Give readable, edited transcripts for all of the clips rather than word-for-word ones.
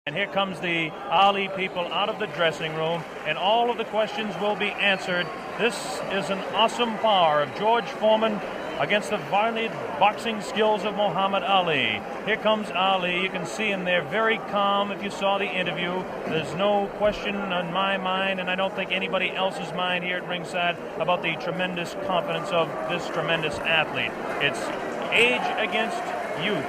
And here comes the Ali people out of the dressing room, and all of the questions will be answered. This is an awesome power of George Foreman against the varied boxing skills of Muhammad Ali. Here comes Ali. You can see him there very calm if you saw the interview. There's no question on my mind, and I don't think anybody else's mind here at ringside, about the tremendous confidence of this tremendous athlete. It's age against youth.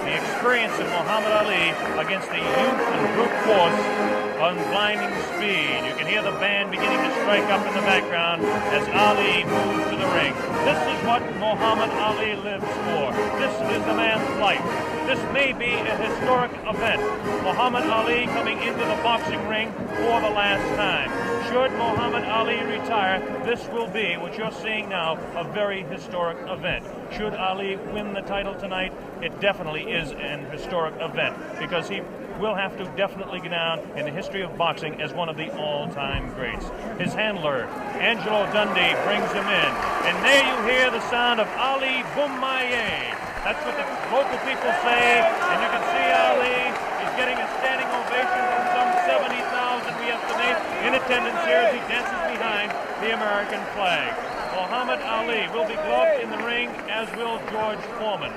The experience of Muhammad Ali against the youth and brute force on blinding speed. You can hear the band beginning to strike up in the background as Ali moves to the ring. This is what Muhammad Ali lives for. This is the man's life. This may be a historic event. Muhammad Ali coming into the boxing ring for the last time. Should Muhammad Ali retire, this will be, what you're seeing now, a very historic event. Should Ali win the title tonight, it definitely is an historic event, because he will have to definitely go down in the history of boxing as one of the all-time greats. His handler, Angelo Dundee, brings him in. And there you hear the sound of Ali Boumaier. That's what the local people say, and you can see Ali is getting a standing ovation from some 70,000, we estimate, in attendance here as he dances behind the American flag. Muhammad Ali will be gloved in the ring, as will George Foreman.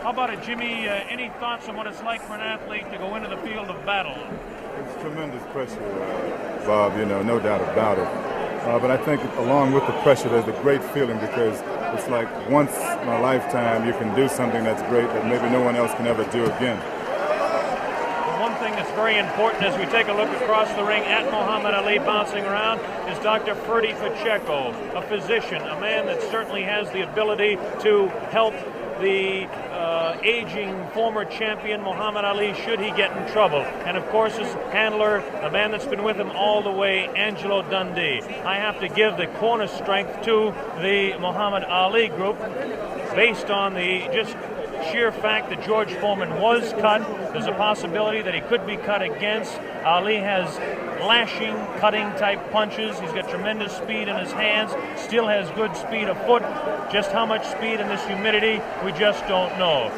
How about it, Jimmy? Any thoughts on what it's like for an athlete to go into the field of battle? It's tremendous pressure, Bob, no doubt about it. But I think along with the pressure, there's a great feeling, because it's like once in a lifetime you can do something that's great that maybe no one else can ever do again. One thing that's very important as we take a look across the ring at Muhammad Ali bouncing around is Dr. Ferdy Pacheco, a physician, a man that certainly has the ability to help the aging former champion Muhammad Ali should he get in trouble. And of course his handler, a man that's been with him all the way, Angelo Dundee. I have to give the corner strength to the Muhammad Ali group based on the just sheer fact that George Foreman was cut. There's a possibility that he could be cut against. Ali has lashing, cutting type punches. He's got tremendous speed in his hands, still has good speed afoot. Just how much speed in this humidity, we just don't know.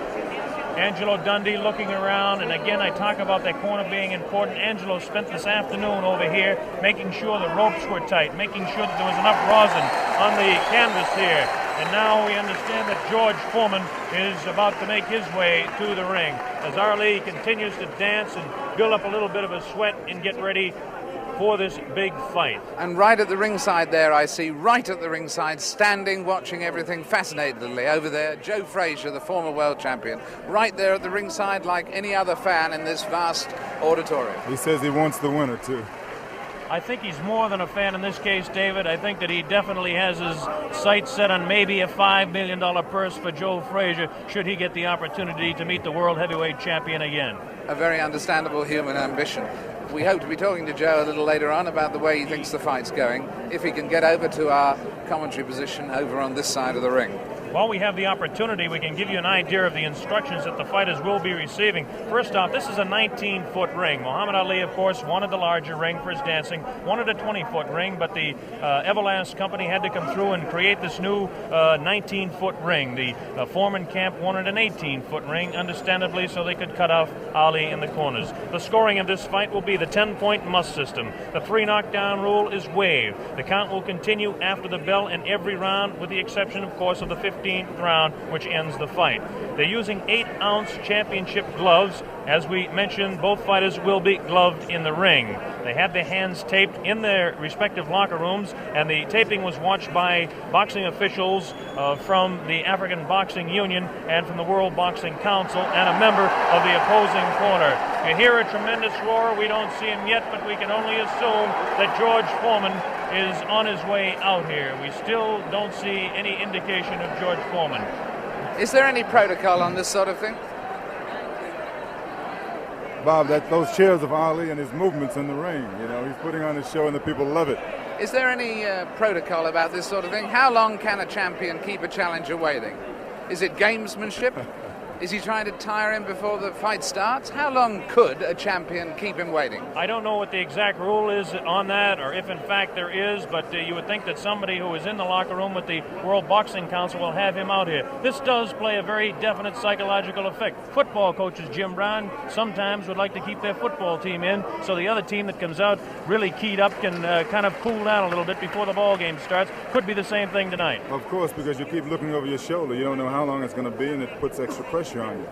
Angelo Dundee looking around, and again I talk about that corner being important. Angelo spent this afternoon over here making sure the ropes were tight, making sure that there was enough rosin on the canvas here. And now we understand that George Foreman is about to make his way to the ring as Ali continues to dance and build up a little bit of a sweat and get ready for this big fight. And right at the ringside there, I see right at the ringside, standing, watching everything fascinatedly over there, Joe Frazier, the former world champion, right there at the ringside like any other fan in this vast auditorium. He says he wants the winner, too. I think he's more than a fan in this case, David. I think that he definitely has his sights set on maybe a $5 million purse for Joe Frazier should he get the opportunity to meet the world heavyweight champion again. A very understandable human ambition. We hope to be talking to Joe a little later on about the way he thinks the fight's going, if he can get over to our commentary position over on this side of the ring. While we have the opportunity, we can give you an idea of the instructions that the fighters will be receiving. First off, this is a 19-foot ring. Muhammad Ali, of course, wanted the larger ring for his dancing, wanted a 20-foot ring, but the Everlast company had to come through and create this new 19-foot ring. The Foreman camp wanted an 18-foot ring, understandably, so they could cut off Ali in the corners. The scoring of this fight will be the 10-point must system. The 3 knockdown rule is waived. The count will continue after the bell in every round, with the exception, of course, of the 15th round, which ends the fight. They're using 8-ounce championship gloves. As we mentioned, both fighters will be gloved in the ring. They had their hands taped in their respective locker rooms, and the taping was watched by boxing officials from the African Boxing Union and from the World Boxing Council, and a member of the opposing corner. You hear a tremendous roar. We don't see him yet, but we can only assume that George Foreman is on his way out here. We still don't see any indication of George Foreman. Is there any protocol on this sort of thing? Bob, those cheers of Ali and his movements in the ring, he's putting on a show and the people love it. Is there any protocol about this sort of thing? How long can a champion keep a challenger waiting? Is it gamesmanship? Is he trying to tire him before the fight starts? How long could a champion keep him waiting? I don't know what the exact rule is on that, or if in fact there is, but you would think that somebody who is in the locker room with the World Boxing Council will have him out here. This does play a very definite psychological effect. Football coaches, Jim Brown, sometimes would like to keep their football team in, so the other team that comes out really keyed up can kind of cool down a little bit before the ball game starts. Could be the same thing tonight. Of course, because you keep looking over your shoulder. You don't know how long it's going to be, and it puts extra pressure on you.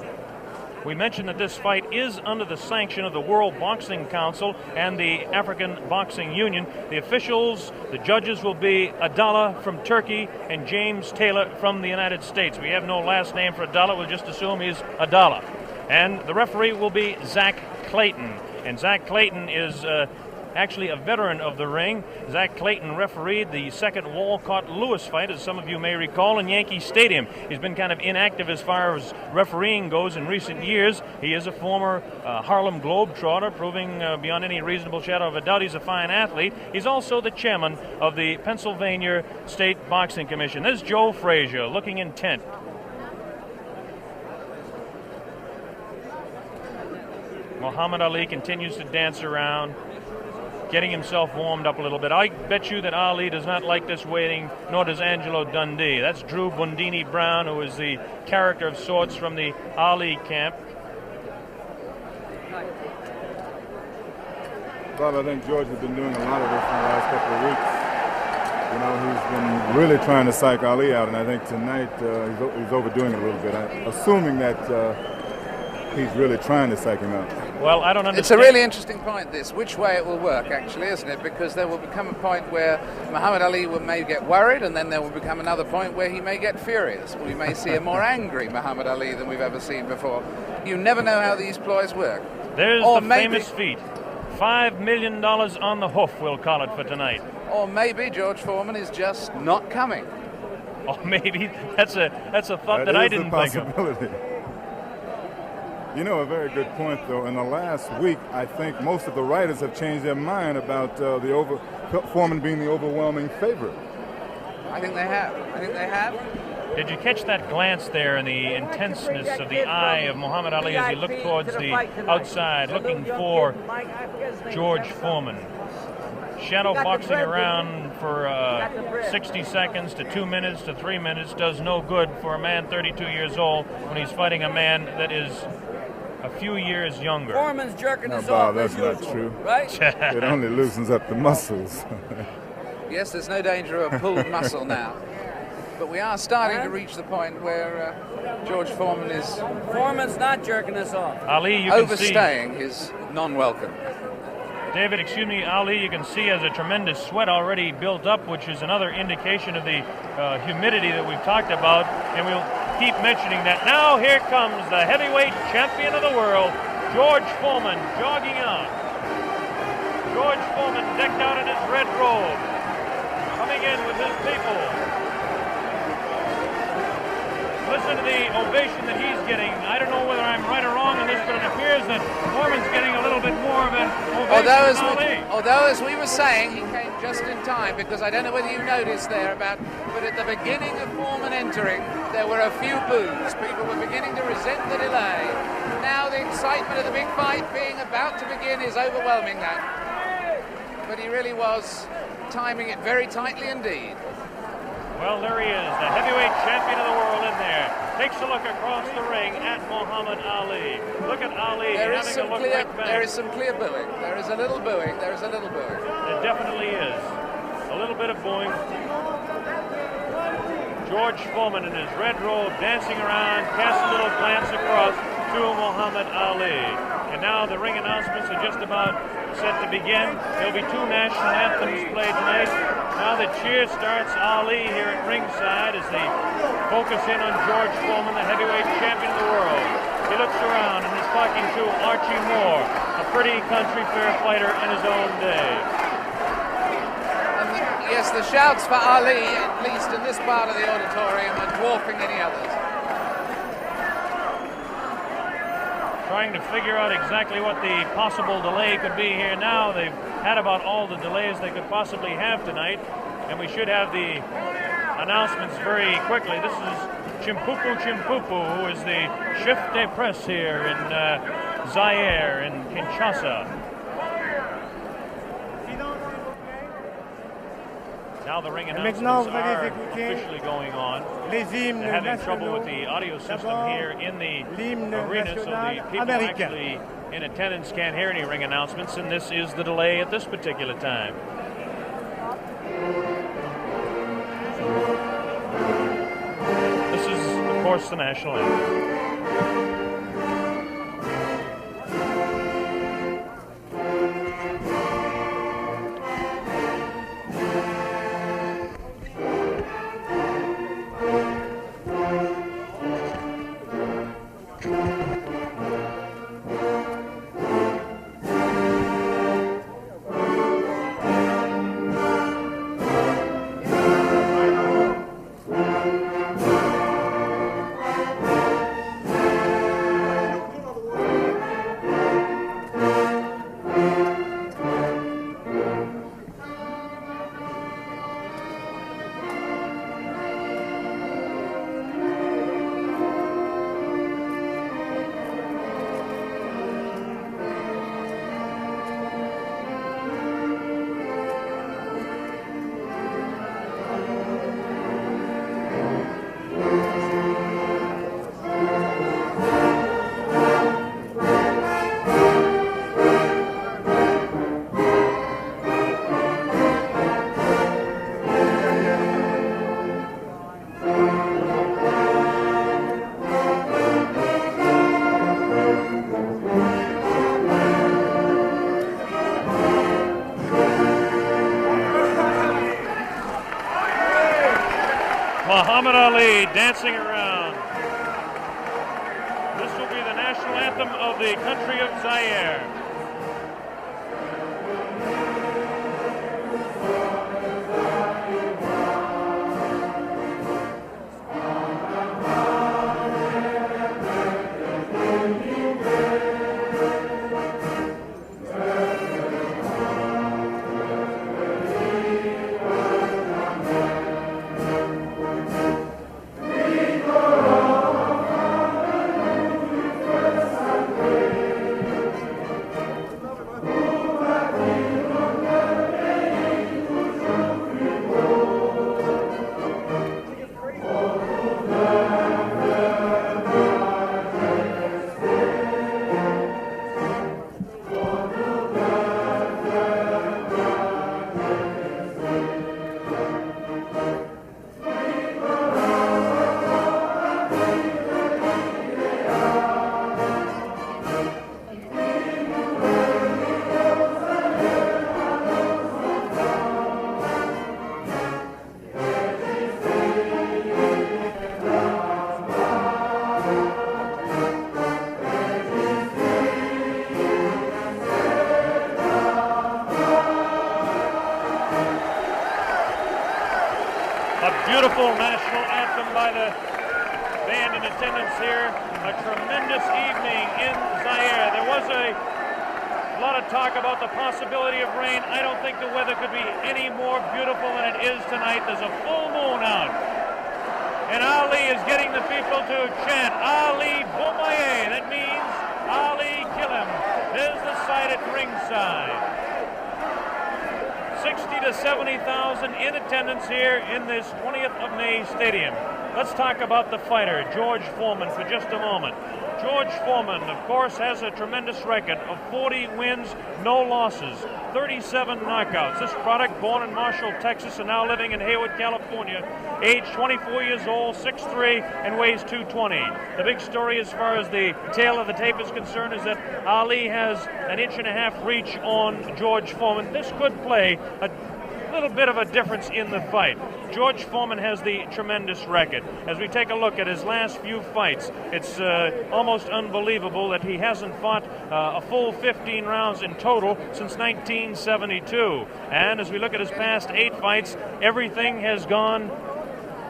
We mentioned that this fight is under the sanction of the World Boxing Council and the African Boxing Union. The officials, the judges will be Adala from Turkey and James Taylor from the United States. We have no last name for Adala. We'll just assume he's Adala. And the referee will be Zach Clayton. And Zach Clayton is actually a veteran of the ring. Zach Clayton refereed the second Walcott-Lewis fight, as some of you may recall, in Yankee Stadium. He's been kind of inactive as far as refereeing goes in recent years. He is a former Harlem Globetrotter, proving beyond any reasonable shadow of a doubt he's a fine athlete. He's also the chairman of the Pennsylvania State Boxing Commission. There's Joe Frazier, looking intent. Muhammad Ali continues to dance around, getting himself warmed up a little bit. I bet you that Ali does not like this waiting, nor does Angelo Dundee. That's Drew Bundini Brown, who is the character of sorts from the Ali camp. Bob, I think George has been doing a lot of this in the last couple of weeks. You know, he's been really trying to psych Ali out, and I think tonight he's overdoing it a little bit. Assuming that he's really trying to psych him out. Well, I don't understand. It's a really interesting point, this, which way it will work, actually, isn't it? Because there will become a point where Muhammad Ali may get worried, and then there will become another point where he may get furious. We may see a more angry Muhammad Ali than we've ever seen before. You never know how these ploys work. There's the famous feat. $5 million on the hoof, we'll call it, for tonight. Or maybe George Foreman is just not coming. Or maybe that's a thought that I didn't think of. You know, a very good point, though. In the last week, I think most of the writers have changed their mind about Foreman being the overwhelming favorite. I think they have. Did you catch that glance there and the intenseness of the eye of Muhammad Ali as he looked towards the outside, looking for George Foreman? Shadow boxing around for 60 seconds to 2 minutes to 3 minutes does no good for a man 32 years old when he's fighting a man that is a few years younger. Foreman's jerking no, us Bob, off. that's not true. Right? It only loosens up the muscles. Yes, there's no danger of a pulled muscle now. But we are starting to reach the point where George Foreman is... Foreman's not jerking us off. Ali, you can overstaying his non-welcome. David, excuse me, Ali, you can see has a tremendous sweat already built up, which is another indication of the humidity that we've talked about, and we'll keep mentioning that. Now here comes the heavyweight champion of the world, George Foreman, jogging out. George Foreman decked out in his red robe, coming in with his people. Listen to the ovation that he's getting. I don't know whether I'm right or wrong on this, but it appears that Foreman's getting a little bit more of an ovation than Ali. Although, as we were saying, he came just in time, because I don't know whether you noticed there but at the beginning of Foreman entering, there were a few boos. People were beginning to resent the delay. Now the excitement of the big fight being about to begin is overwhelming that. But he really was timing it very tightly indeed. Well, there he is, the heavyweight champion of the world in there. Takes a look across the ring at Muhammad Ali. Look at Ali having a look right back. There is some clear booing. There is a little booing. There is a little booing. It definitely is. A little bit of booing. George Foreman in his red robe dancing around, casts a little glance across to Muhammad Ali. And now the ring announcements are just about set to begin. There'll be two national anthems played tonight. Now the cheer starts. Ali here at ringside as they focus in on George Foreman, the heavyweight champion of the world. He looks around and is talking to Archie Moore, a pretty country fair fighter in his own day. And yes, the shouts for Ali, at least in this part of the auditorium, are dwarfing any others. Trying to figure out exactly what the possible delay could be here now. They've had about all the delays they could possibly have tonight, and we should have the announcements very quickly. This is Chimpupu Chimpupu, who is the chef de presse here in Zaire, in Kinshasa. Now the ring announcements are officially going on. They're having trouble with the audio system here in the arena, so the people actually in attendance can't hear any ring announcements, and this is the delay at this particular time. This is, of course, the national anthem. Muhammad Ali dancing around. This will be the national anthem of the country of Zaire. Beautiful national anthem by the band in attendance here. A tremendous evening in Zaire. There was a lot of talk about the possibility of rain. I don't think the weather could be any more beautiful than it is tonight. There's a full moon out. And Ali is getting the people to chant, Ali Bomaye. That means Ali kill him. There's the sight at ringside. 60 to 70,000 in attendance here in this 20th of May stadium. Let's talk about the fighter, George Foreman, for just a moment. George Foreman, of course, has a tremendous record of 40 wins, no losses, 37 knockouts. This product, born in Marshall, Texas, and now living in Hayward, California, age 24 years old, 6'3", and weighs 220. The big story as far as the tail of the tape is concerned is that Ali has an 1.5 inch reach on George Foreman. This could play a little bit of a difference in the fight. George Foreman has the tremendous record. As we take a look at his last few fights, it's almost unbelievable that he hasn't fought a full 15 rounds in total since 1972. And as we look at his past 8 fights, everything has gone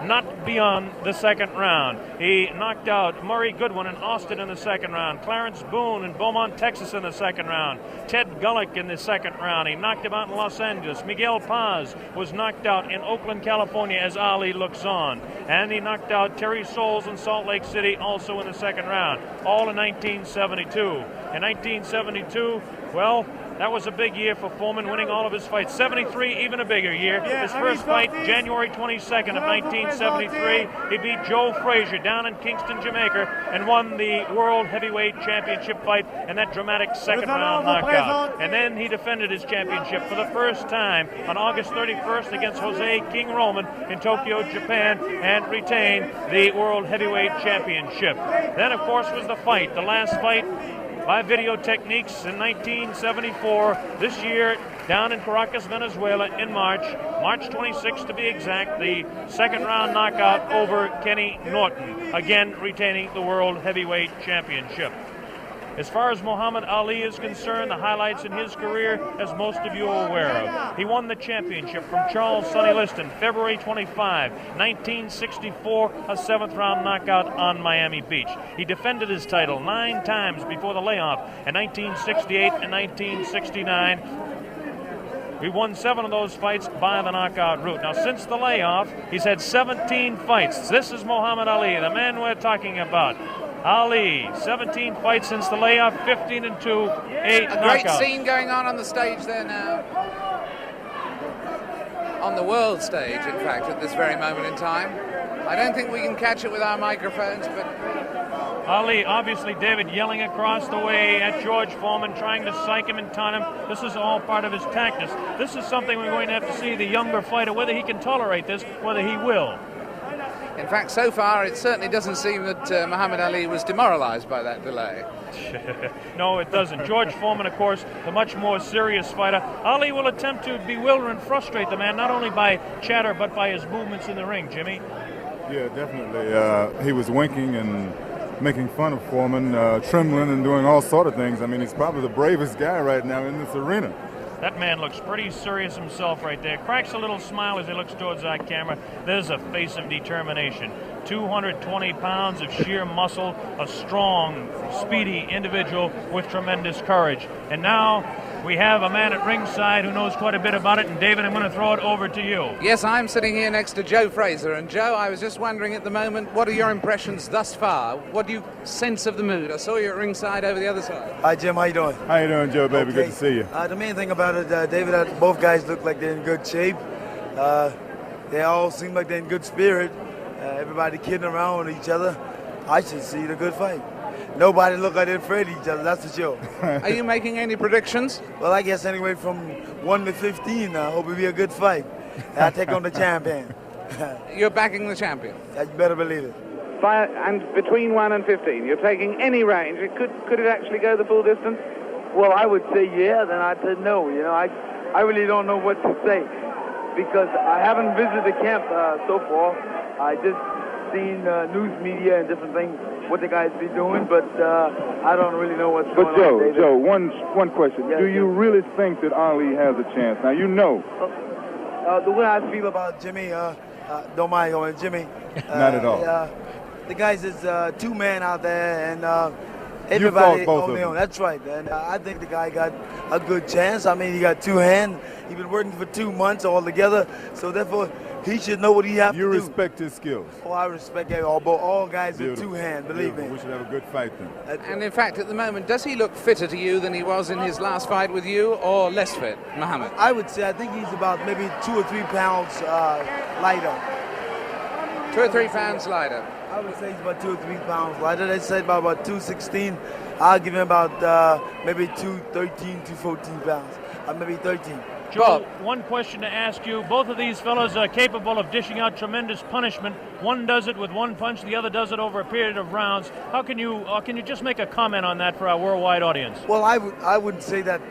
not beyond the second round. He knocked out Murray Goodwin in Austin in the second round, Clarence Boone in Beaumont, Texas in the second round, Ted Gullick in the second round. He knocked him out in Los Angeles. Miguel Paz was knocked out in Oakland, California as Ali looks on. And he knocked out Terry Souls in Salt Lake City also in the second round, all in 1972. In 1972, well, that was a big year for Foreman, winning all of his fights. 73, even a bigger year. His first fight, January 22nd of 1973, he beat Joe Frazier down in Kingston, Jamaica, and won the World Heavyweight Championship fight in that dramatic second-round knockout. And then he defended his championship for the first time on August 31st against Jose King Roman in Tokyo, Japan, and retained the World Heavyweight Championship. Then, of course, was the fight, the last fight by video techniques in 1974. This year, down in Caracas, Venezuela, in March 26th to be exact, the second-round knockout over Kenny Norton, again retaining the World Heavyweight Championship. As far as Muhammad Ali is concerned, the highlights in his career, as most of you are aware of. He won the championship from Charles Sonny Liston, February 25, 1964, a seventh-round knockout on Miami Beach. He defended his title 9 times before the layoff in 1968 and 1969. We won 7 of those fights by the knockout route. Now, since the layoff, he's had 17 fights. This is Muhammad Ali, the man we're talking about. Ali, 17 fights since the layoff, 15-2, 8 knockouts. A great scene going on the stage there now. On the world stage, in fact, at this very moment in time. I don't think we can catch it with our microphones, but... Ali, obviously, David, yelling across the way at George Foreman, trying to psych him and taunt him. This is all part of his tactics. This is something we're going to have to see the younger fighter, whether he can tolerate this, whether he will. In fact, so far, it certainly doesn't seem that Muhammad Ali was demoralized by that delay. No, it doesn't. George Foreman, of course, the much more serious fighter. Ali will attempt to bewilder and frustrate the man, not only by chatter, but by his movements in the ring, Jimmy. Yeah, definitely. He was winking and making fun of Foreman, trembling and doing all sort of things. I mean, he's probably the bravest guy right now in this arena. That man looks pretty serious himself right there. Cracks a little smile as he looks towards that camera. There's a face of determination. 220 pounds of sheer muscle, a strong, speedy individual with tremendous courage. And now we have a man at ringside who knows quite a bit about it. And David, I'm going to throw it over to you. Yes, I'm sitting here next to Joe Fraser. And Joe, I was just wondering at the moment, what are your impressions thus far? What do you sense of the mood? I saw you at ringside over the other side. Hi, Jim. How you doing? How you doing, Joe, baby? Okay. Good to see you. The main thing about it, David, both guys look like they're in good shape. They all seem like they're in good spirit. Everybody kidding around with each other. I should see the good fight. Nobody look like they're afraid of each other, that's for sure. Are you making any predictions? Well, I guess anyway from 1 to 15, I hope it'll be a good fight. I'll take on the champion. You're backing the champion? You better believe it. And between 1 and 15, you're taking any range. Could it actually go the full distance? Well, I would say yeah, then I'd say no. You know, I really don't know what to say because I haven't visited the camp so far. I just seen news media and different things, what the guys be doing, but I don't really know what's going on. But Joe, one question. Yes, do you really think that Ali has a chance? Now, you know. The way I feel about Jimmy, don't mind going, Jimmy. Not at all. The guys is 2-man out there, and everybody on their own. That's right, and I think the guy got a good chance. I mean, he got 2 hands. He's been working for 2 months altogether, so therefore he should know what he has to do. You respect his skills. Oh, I respect all guys with 2 hands, believe Beautiful. me. We should have a good fight then. And in fact, at the moment, does he look fitter to you than he was in his last fight with you, or less fit, Muhammad? I would say I think he's about maybe 2 or 3 pounds lighter. 2 or 3 pounds lighter. I would say he's about 2 or 3 pounds lighter. They said about 216. I'll give him about maybe 213, 214 pounds. Maybe 13. Joe, one question to ask you. Both of these fellows are capable of dishing out tremendous punishment. One does it with 1 punch, the other does it over a period of rounds. How can you just make a comment on that for our worldwide audience? Well, I wouldn't say that,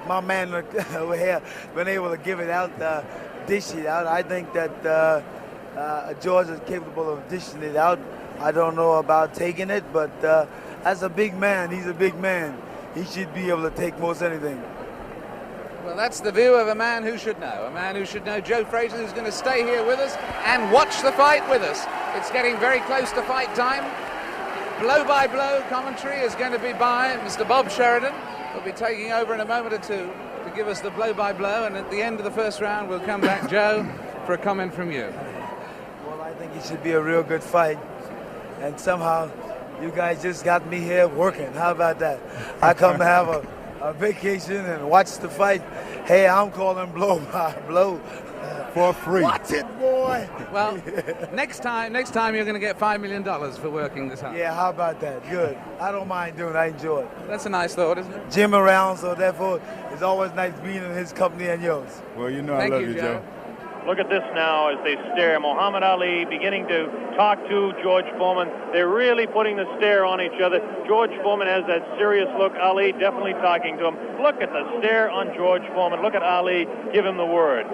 my man over here been able to give it out, dish it out. I think that George is capable of dishing it out. I don't know about taking it, but as a big man, he's a big man. He should be able to take most anything. Well, that's the view of a man who should know. A man who should know. Joe Frazier, who's going to stay here with us and watch the fight with us. It's getting very close to fight time. Blow-by-blow commentary is going to be by Mr. Bob Sheridan. He'll be taking over in a moment or two to give us the blow-by-blow, and at the end of the first round, we'll come back, Joe, for a comment from you. Well, I think it should be a real good fight, and somehow you guys just got me here working. How about that? I come to have a vacation and watch the fight. Hey, I'm calling blow-by-blow. For free. Watch it, boy. Well, next time you're going to get $5 million for working this hard. Yeah, how about that? Good. I don't mind doing it. I enjoy it. That's a nice thought, isn't it? Jim around, so therefore it's always nice being in his company and yours. Well, you know, Thank I love you, you, Joe. Look at this now as they stare. Muhammad Ali beginning to talk to George Foreman. They're really putting the stare on each other. George Foreman has that serious look. Ali definitely talking to him. Look at the stare on George Foreman. Look at Ali give him the word.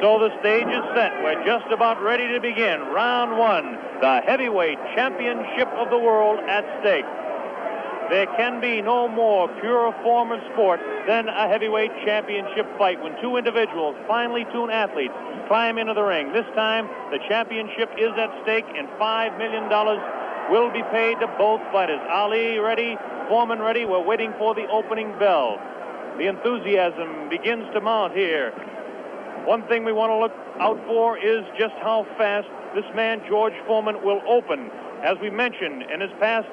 So the stage is set. We're just about ready to begin. Round one, the heavyweight championship of the world at stake. There can be no more pure form of sport than a heavyweight championship fight when two individuals, finely tuned athletes, climb into the ring. This time, the championship is at stake, and $5 million will be paid to both fighters. Ali ready, Foreman ready. We're waiting for the opening bell. The enthusiasm begins to mount here. One thing we want to look out for is just how fast this man, George Foreman, will open. As we mentioned, in his past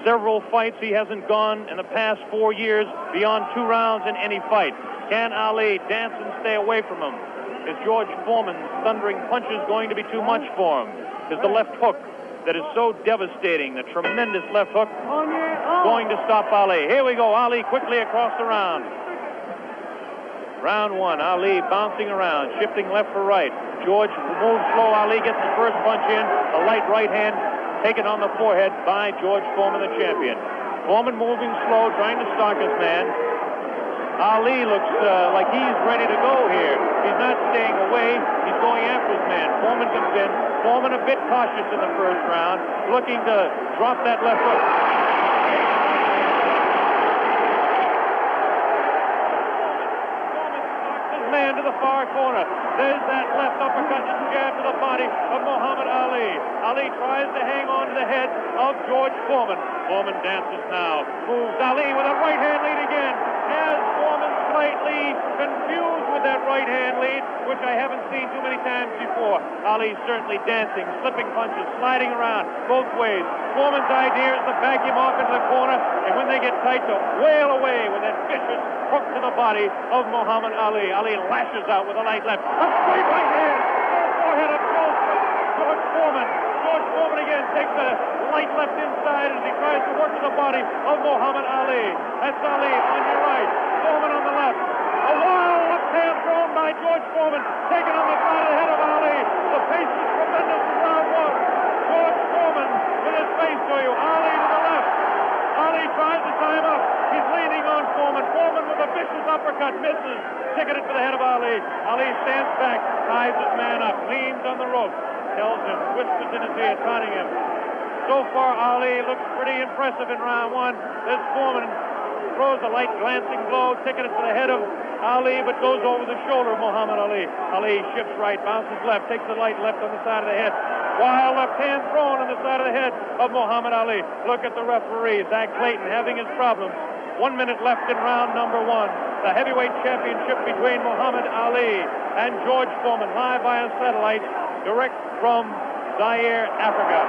several fights, he hasn't gone in the past 4 years beyond 2 rounds in any fight. Can Ali dance and stay away from him? Is George Foreman's thundering punches going to be too much for him? Is the left hook that is so devastating, the tremendous left hook, going to stop Ali? Here we go, Ali quickly across the round. Round one, Ali bouncing around, shifting left for right. George moves slow. Ali gets the first punch in, a light right hand taken on the forehead by George Foreman, the champion. Foreman moving slow, trying to stalk his man. Ali looks like he's ready to go here. He's not staying away. He's going after his man. Foreman comes in. Foreman a bit cautious in the first round, looking to drop that left hook. Man to the far corner. There's that left uppercut and jab to the body of Muhammad Ali. Ali tries to hang on to the head of George Foreman. Foreman dances now. Moves Ali with a right hand lead again. Has Foreman slightly confused with that right hand lead, which I haven't seen too many times before. Ali certainly dancing, slipping punches, sliding around both ways. Foreman's idea is to back him off into the corner, and when they get tight, to wail away with that vicious hook to the body of Muhammad Ali. Ali lashes out with a light left. A straight right hand. Forehead of George Foreman. George Foreman again takes a light left inside as he tries to work to the body of Muhammad Ali. That's Ali on your right. Foreman on the left. A wild left hand thrown by George Foreman. Taken on the side of the head of Ali. The pace is tremendous in round one. George Foreman with his face to you. Ali to the left. Ali tries to tie him up. He's leaning on Foreman. Foreman with a vicious uppercut misses. Ticketed for the head of Ali. Ali stands back, ties his man up, leans on the rope, tells him, whispers in his ear, taunting him. So far, Ali looks pretty impressive in round one. This Foreman throws a light glancing blow, ticketed for the head of Ali, but goes over the shoulder of Muhammad Ali. Ali shifts right, bounces left, takes the light left on the side of the head. Wild left hand thrown on the side of the head of Muhammad Ali. Look at the referee, Zach Clayton, having his problems. 1 minute left in round number one. The heavyweight championship between Muhammad Ali and George Foreman, live via satellite, direct from Zaire, Africa.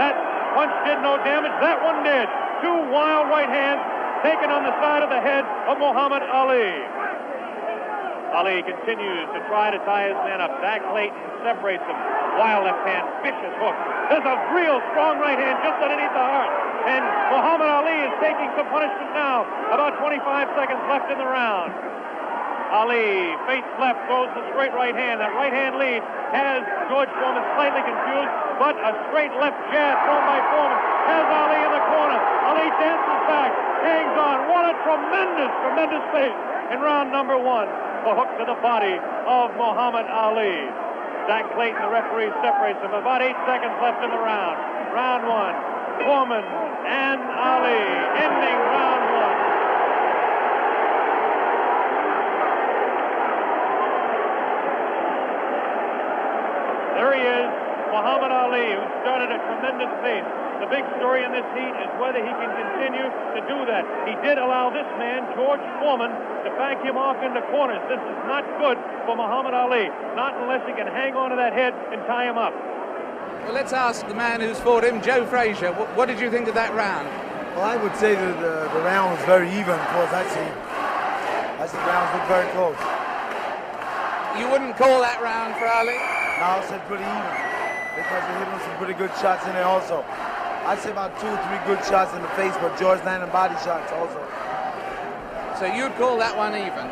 That punch did no damage. That one did. 2 wild right hands taken on the side of the head of Muhammad Ali. Ali continues to try to tie his man up. Zach Clayton separates him. Wild left hand, vicious hook. There's a real strong right hand just underneath the heart. And Muhammad Ali is taking some punishment now. About 25 seconds left in the round. Ali, face left, throws the straight right hand. That right hand lead has George Foreman slightly confused, but a straight left jab thrown by Foreman has Ali in the corner. Ali dances back, hangs on. What a tremendous, tremendous pace in round number one. The hook to the body of Muhammad Ali. Zach Clayton, the referee, separates them. About 8 seconds left in the round. Round one, Foreman and Ali, ending round one. tremendous pace. The big story in this heat is whether he can continue to do that. He did allow this man, George Foreman, to back him off into corners. This is not good for Muhammad Ali, not unless he can hang on to that head and tie him up. Well, let's ask the man who's fought him, Joe Frazier. What did you think of that round? Well, I would say that the round was very even. Of course, I see the rounds look very close. You wouldn't call that round for Ali? No, I said pretty even because they hit him some pretty good shots in there also. I'd say about 2 or 3 good shots in the face, but George landed body shots also. So you'd call that one even?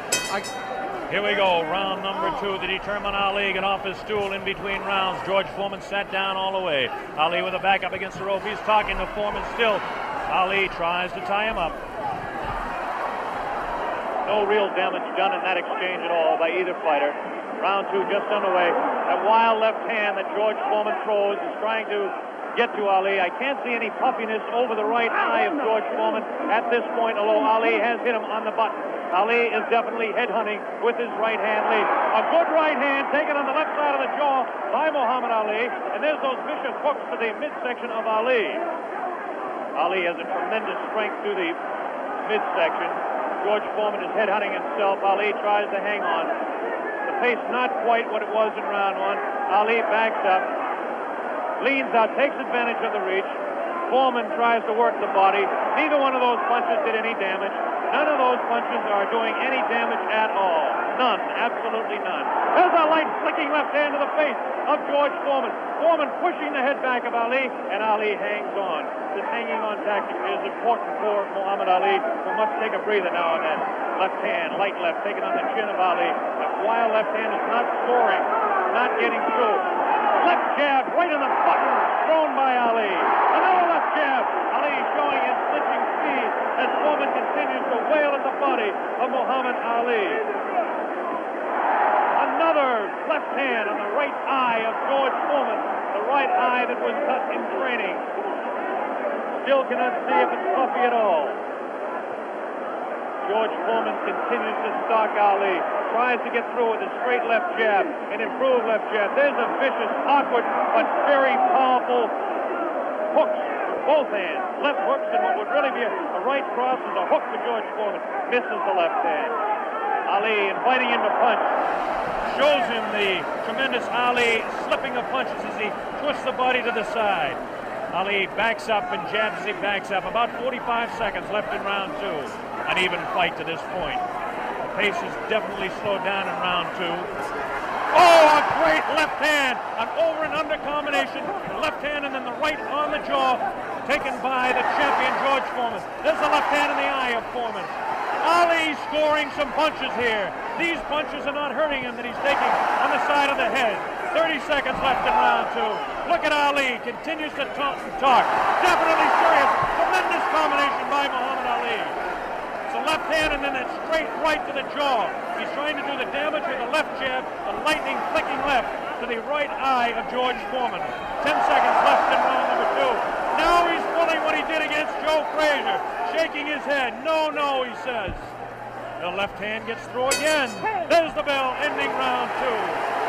Here we go, round number 2 to determine Ali. Get off his stool in between rounds. George Foreman sat down all the way. Ali with a back up against the rope. He's talking to Foreman still. Ali tries to tie him up. No real damage done in that exchange at all by either fighter. Round 2 just underway. That wild left hand that George Foreman throws is trying to get to Ali. I can't see any puffiness over the right eye of George Foreman at this point, although Ali has hit him on the button. Ali is definitely headhunting with his right hand lead. A good right hand taken on the left side of the jaw by Muhammad Ali, and there's those vicious hooks to the midsection of Ali. Ali has a tremendous strength through the midsection. George Foreman is headhunting himself. Ali tries to hang on. The pace not quite what it was in round 1. Ali backs up, leans out, takes advantage of the reach. Foreman tries to work the body. Neither one of those punches did any damage. None of those punches are doing any damage at all. None, absolutely none. There's a light flicking left hand to the face of George Foreman. Foreman pushing the head back of Ali, and Ali hangs on. This hanging on tactic is important for Muhammad Ali, who must take a breather now and then. Left hand, light left, taken on the chin of Ali. That wild left hand is not soaring, not getting through. Left jab right in the button, thrown by Ali. Another left jab. Ali showing his clinching speed as Foreman continues to wail at the body of Muhammad Ali. Another left hand on the right eye of George Foreman, the right eye that was cut in training. Still cannot see if it's puffy at all. George Foreman continues to stalk Ali, tries to get through with a straight left jab, an improved left jab. There's a vicious, awkward, but very powerful hooks with both hands. Left hooks, and what would really be a right cross is a hook for George Foreman. Misses the left hand. Ali inviting him to punch. Shows him the tremendous Ali slipping of punches as he twists the body to the side. Ali backs up and jabs as he backs up. About 45 seconds left in round 2. An even fight to this point. The pace is definitely slowed down in round 2. Oh, a great left hand. An over and under combination. Left hand and then the right on the jaw. Taken by the champion George Foreman. There's the left hand in the eye of Foreman. Ali scoring some punches here. These punches are not hurting him that he's taking on the side of the head. 30 seconds left in round 2. Look at Ali. Continues to talk and talk. Definitely serious. Tremendous combination by Muhammad Ali. It's a left hand and then a straight right to the jaw. He's trying to do the damage with a left jab, a lightning flicking left to the right eye of George Foreman. 10 seconds left in round number 2. Now he's pulling what he did against Joe Frazier, shaking his head. No, no, he says. The left hand gets through again. There's the bell, ending round 2.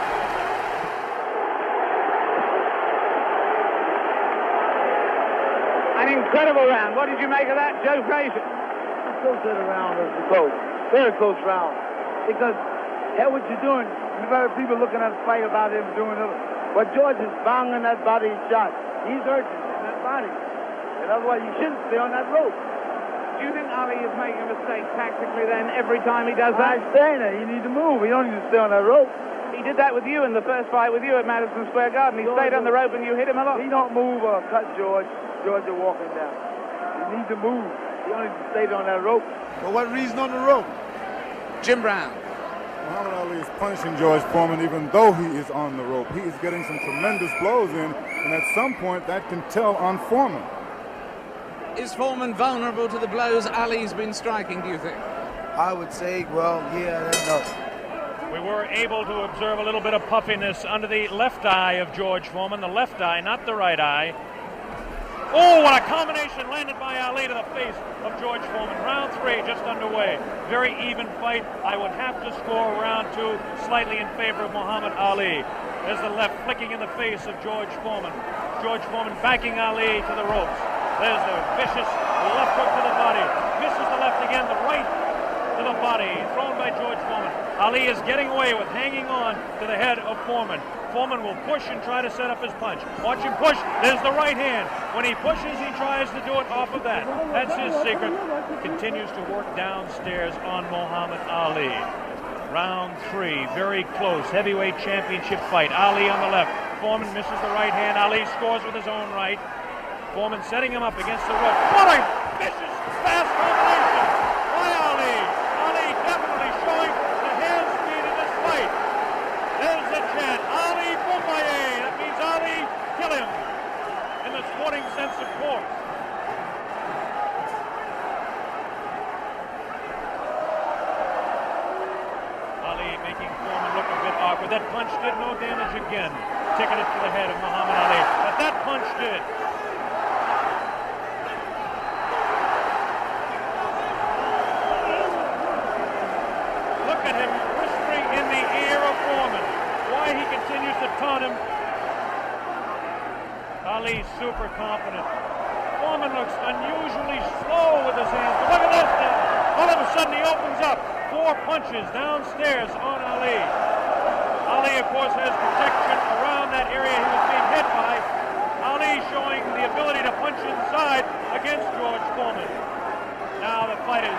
An incredible round. What did you make of that, Joe Frazier? I still said the round was close. Very close round. Because, hell, what you're doing, you've got people looking at the fight about him doing it. But George is banging that body shot. He's hurting in that body. And otherwise, you shouldn't stay on that rope. Do you think Ali is making a mistake tactically then every time he does that? I'm saying that. You need to move. You don't need to stay on that rope. He did that with you in the first fight with you at Madison Square Garden. He stayed on the rope and you hit him a lot. He don't move or cut George. George is walking down. You need to move. You don't need to stay on that rope. For what reason on the rope? Jim Brown. Muhammad Ali is punishing George Foreman even though he is on the rope. He is getting some tremendous blows in, and at some point that can tell on Foreman. Is Foreman vulnerable to the blows Ali's been striking, do you think? I would say, well, yeah, I don't know. We were able to observe a little bit of puffiness under the left eye of George Foreman. The left eye, not the right eye. Oh, what a combination landed by Ali to the face of George Foreman. Round 3 just underway. Very even fight. I would have to score round 2 slightly in favor of Muhammad Ali. There's the left flicking in the face of George Foreman. George Foreman backing Ali to the ropes. There's the vicious left hook to the body. Misses the left again, the right to the body, thrown by George Foreman. Ali is getting away with hanging on to the head of Foreman. Foreman will push and try to set up his punch. Watch him push. There's the right hand. When he pushes, he tries to do it off of that. That's his secret. Continues to work downstairs on Muhammad Ali. Round 3, very close, heavyweight championship fight. Ali on the left. Foreman misses the right hand. Ali scores with his own right. Foreman setting him up against the rope. What a vicious, fast combination by Ali. Ali definitely showing the hand speed in this fight. There's the chant. Ali Boombaye. That means Ali, kill him. In the sporting sense, of course. Ali making Foreman look a bit awkward. That punch did no damage again. Ticketed to the head of Muhammad Ali. But that punch did. Look at him whispering in the ear of Foreman. Why he continues to taunt him. Ali super confident. Foreman looks unusually slow with his hands. But look at this now. All of a sudden he opens up. 4 punches downstairs on Ali. Ali, of course, has protection around that area he was being hit by. Ali showing the ability to punch inside against George Foreman. Now the fighters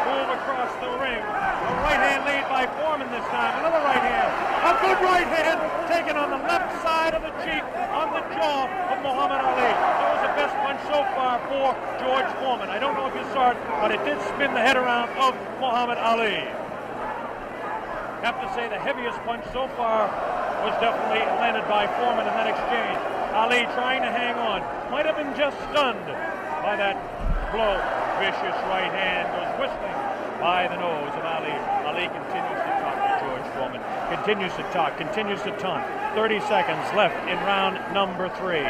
move across the ring. A right hand lead by Foreman this time. Another right hand. A good right hand taken on the left side of the cheek, on the jaw of Muhammad Ali. That was the best punch so far for George Foreman. I don't know if you saw it, but it did spin the head around of Muhammad Ali. Have to say the heaviest punch so far was definitely landed by Foreman in that exchange. Ali trying to hang on. Might have been just stunned by that blow. Vicious right hand goes whistling by the nose of Ali. Ali continues to talk to George Foreman. Continues to talk, continues to taunt. 30 seconds left in round number 3.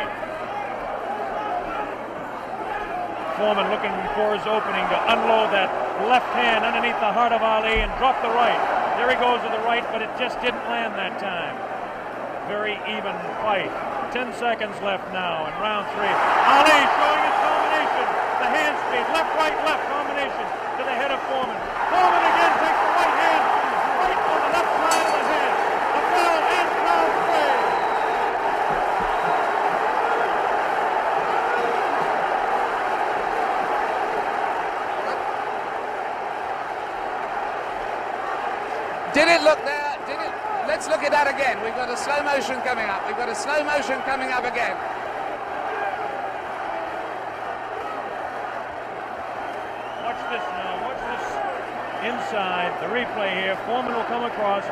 Foreman looking for his opening to unload that left hand underneath the heart of Ali and drop the right. There he goes to the right, but it just didn't land that time. Very even fight. 10 seconds left now in round 3. Ali showing his combination. The hand speed, left combination to the head of Foreman. Foreman again takes the right hand, right on the left side of the head. The bell ends round 3. Did it look there? Did it? Let's look at that again. We've got a slow motion coming up. We've got a slow motion coming up again. Watch this now. Watch this inside. The replay here. Foreman will come across.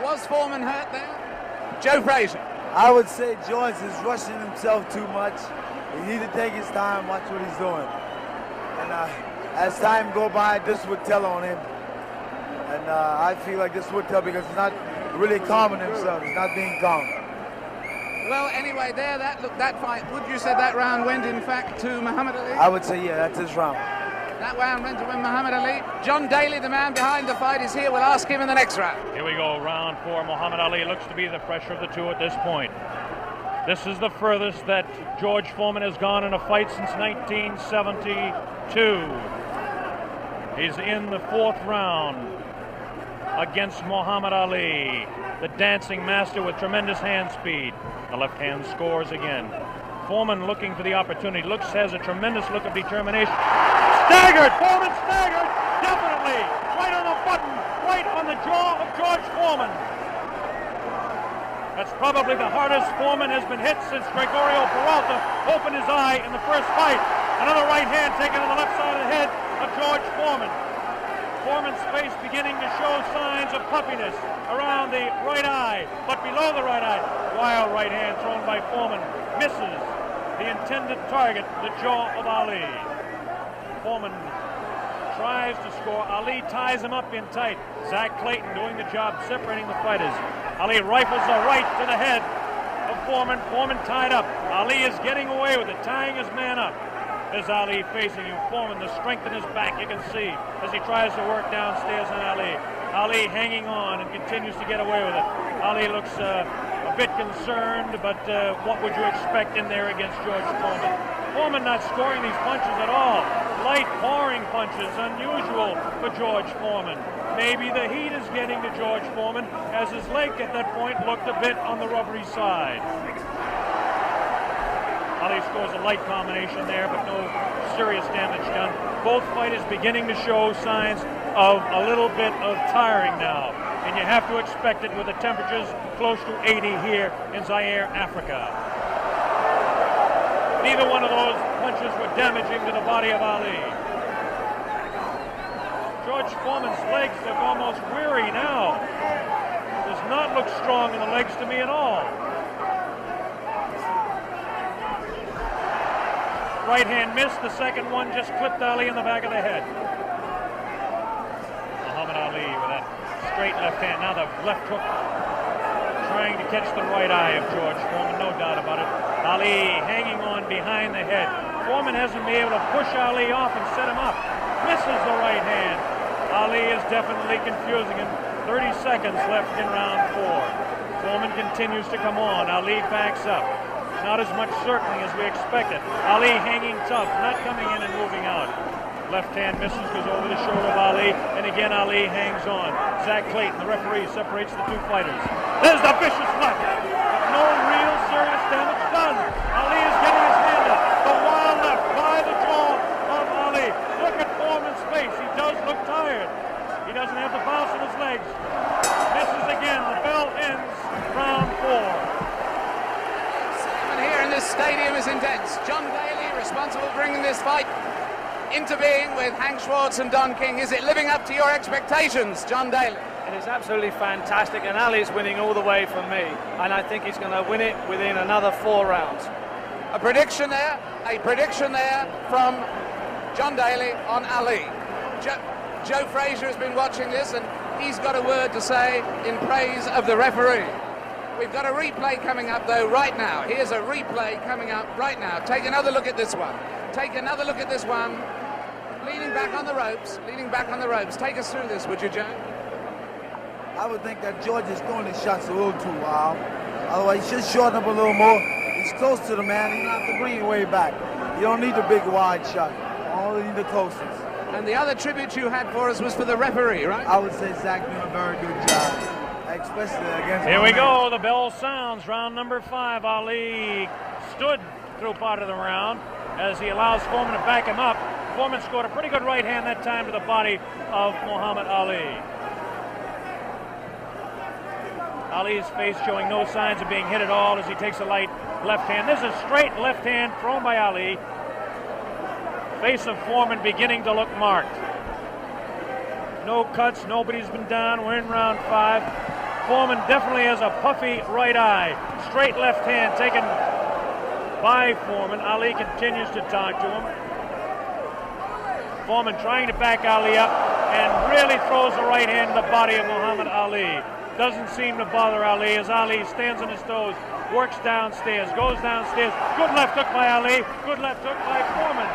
Was Foreman hurt there? Joe Frazier. I would say George is rushing himself too much. He needs to take his time, watch what he's doing. And as time go by, this would tell on him. And I feel like this would tell because he's not really calming himself. He's not being calm. Well, anyway, there, that fight, would you say that round went, in fact, to Muhammad Ali? I would say, yeah, that's his round. That round went to Muhammad Ali. John Daly, the man behind the fight, is here. We'll ask him in the next round. Here we go, round 4. Muhammad Ali looks to be the fresher of the two at this point. This is the furthest that George Foreman has gone in a fight since 1972. He's in the 4th round against Muhammad Ali, the dancing master with tremendous hand speed. The left hand scores again. Foreman looking for the opportunity. Has a tremendous look of determination. Staggered! Foreman staggered! Definitely! Right on the button! Right on the jaw of George Foreman. That's probably the hardest Foreman has been hit since Gregorio Peralta opened his eye in the first fight. Another right hand taken on the left side of the head of George Foreman. Foreman's face beginning to show signs of puffiness around the right eye, but below the right eye. Wild right hand thrown by Foreman. Misses the intended target, the jaw of Ali. Foreman tries to score. Ali ties him up in tight. Zach Clayton doing the job separating the fighters. Ali rifles a right to the head of Foreman. Foreman tied up. Ali is getting away with it, tying his man up. There's Ali facing him. Foreman, the strength in his back, you can see as he tries to work downstairs on Ali. Ali hanging on and continues to get away with it. Ali looks a bit concerned, but what would you expect in there against George Foreman? Foreman not scoring these punches at all. Light pouring punches, unusual for George Foreman. Maybe the heat is getting to George Foreman, as his leg at that point looked a bit on the rubbery side. Ali scores a light combination there, but no serious damage done. Both fighters beginning to show signs of a little bit of tiring now. And you have to expect it with the temperatures close to 80 here in Zaire, Africa. Neither one of those punches were damaging to the body of Ali. George Foreman's legs look almost weary now. Does not look strong in the legs to me at all. Right hand missed, the second one just clipped Ali in the back of the head. Muhammad Ali with that straight left hand. Now the left hook trying to catch the right eye of George Foreman, no doubt about it. Ali hanging on behind the head. Foreman hasn't been able to push Ali off and set him up. Misses the right hand. Ali is definitely confusing him. 30 seconds left in round 4. Foreman continues to come on. Ali backs up. Not as much certainly as we expected. Ali hanging tough, not coming in and moving out. Left hand misses, goes over the shoulder of Ali, and again Ali hangs on. Zach Clayton, the referee, separates the two fighters. There's the vicious left. No real serious damage done. Ali is getting his hand up. The wild left by the jaw of Ali. Look at Foreman's face. He does look tired. He doesn't have the bounce in his legs. Misses again. The bell ends round 4. Here in this stadium is intense. John Daly, responsible for bringing this fight into being with Hank Schwartz and Don King. Is it living up to your expectations, John Daly? It is absolutely fantastic, and Ali's winning all the way for me, and I think he's going to win it within another 4 rounds. A prediction there from John Daly on Ali. Joe Frazier has been watching this, and he's got a word to say in praise of the referee. We've got a replay coming up, though, right now. Here's a replay coming up right now. Take another look at this one. Take another look at this one. Leaning back on the ropes. Leaning back on the ropes. Take us through this, would you, Joe? I would think that George is throwing his shots a little too wild. Otherwise, he should shorten up a little more. He's close to the man. He's not have to bring it way back. You don't need the big wide shot. Only need the closest. And the other tribute you had for us was for the referee, right? I would say Zach doing a very good job. Especially against Here we go. The bell sounds. Round number 5. Ali stood through part of the round as he allows Foreman to back him up. Foreman scored a pretty good right hand that time to the body of Muhammad Ali. Ali's face showing no signs of being hit at all as he takes a light left hand. This is a straight left hand thrown by Ali. Face of Foreman beginning to look marked. No cuts, nobody's been down. We're in round 5. Foreman definitely has a puffy right eye. Straight left hand taken by Foreman. Ali continues to talk to him. Foreman trying to back Ali up and really throws the right hand in the body of Muhammad Ali. Doesn't seem to bother Ali as Ali stands on his toes, works downstairs, goes downstairs. Good left hook by Ali. Good left hook by Foreman.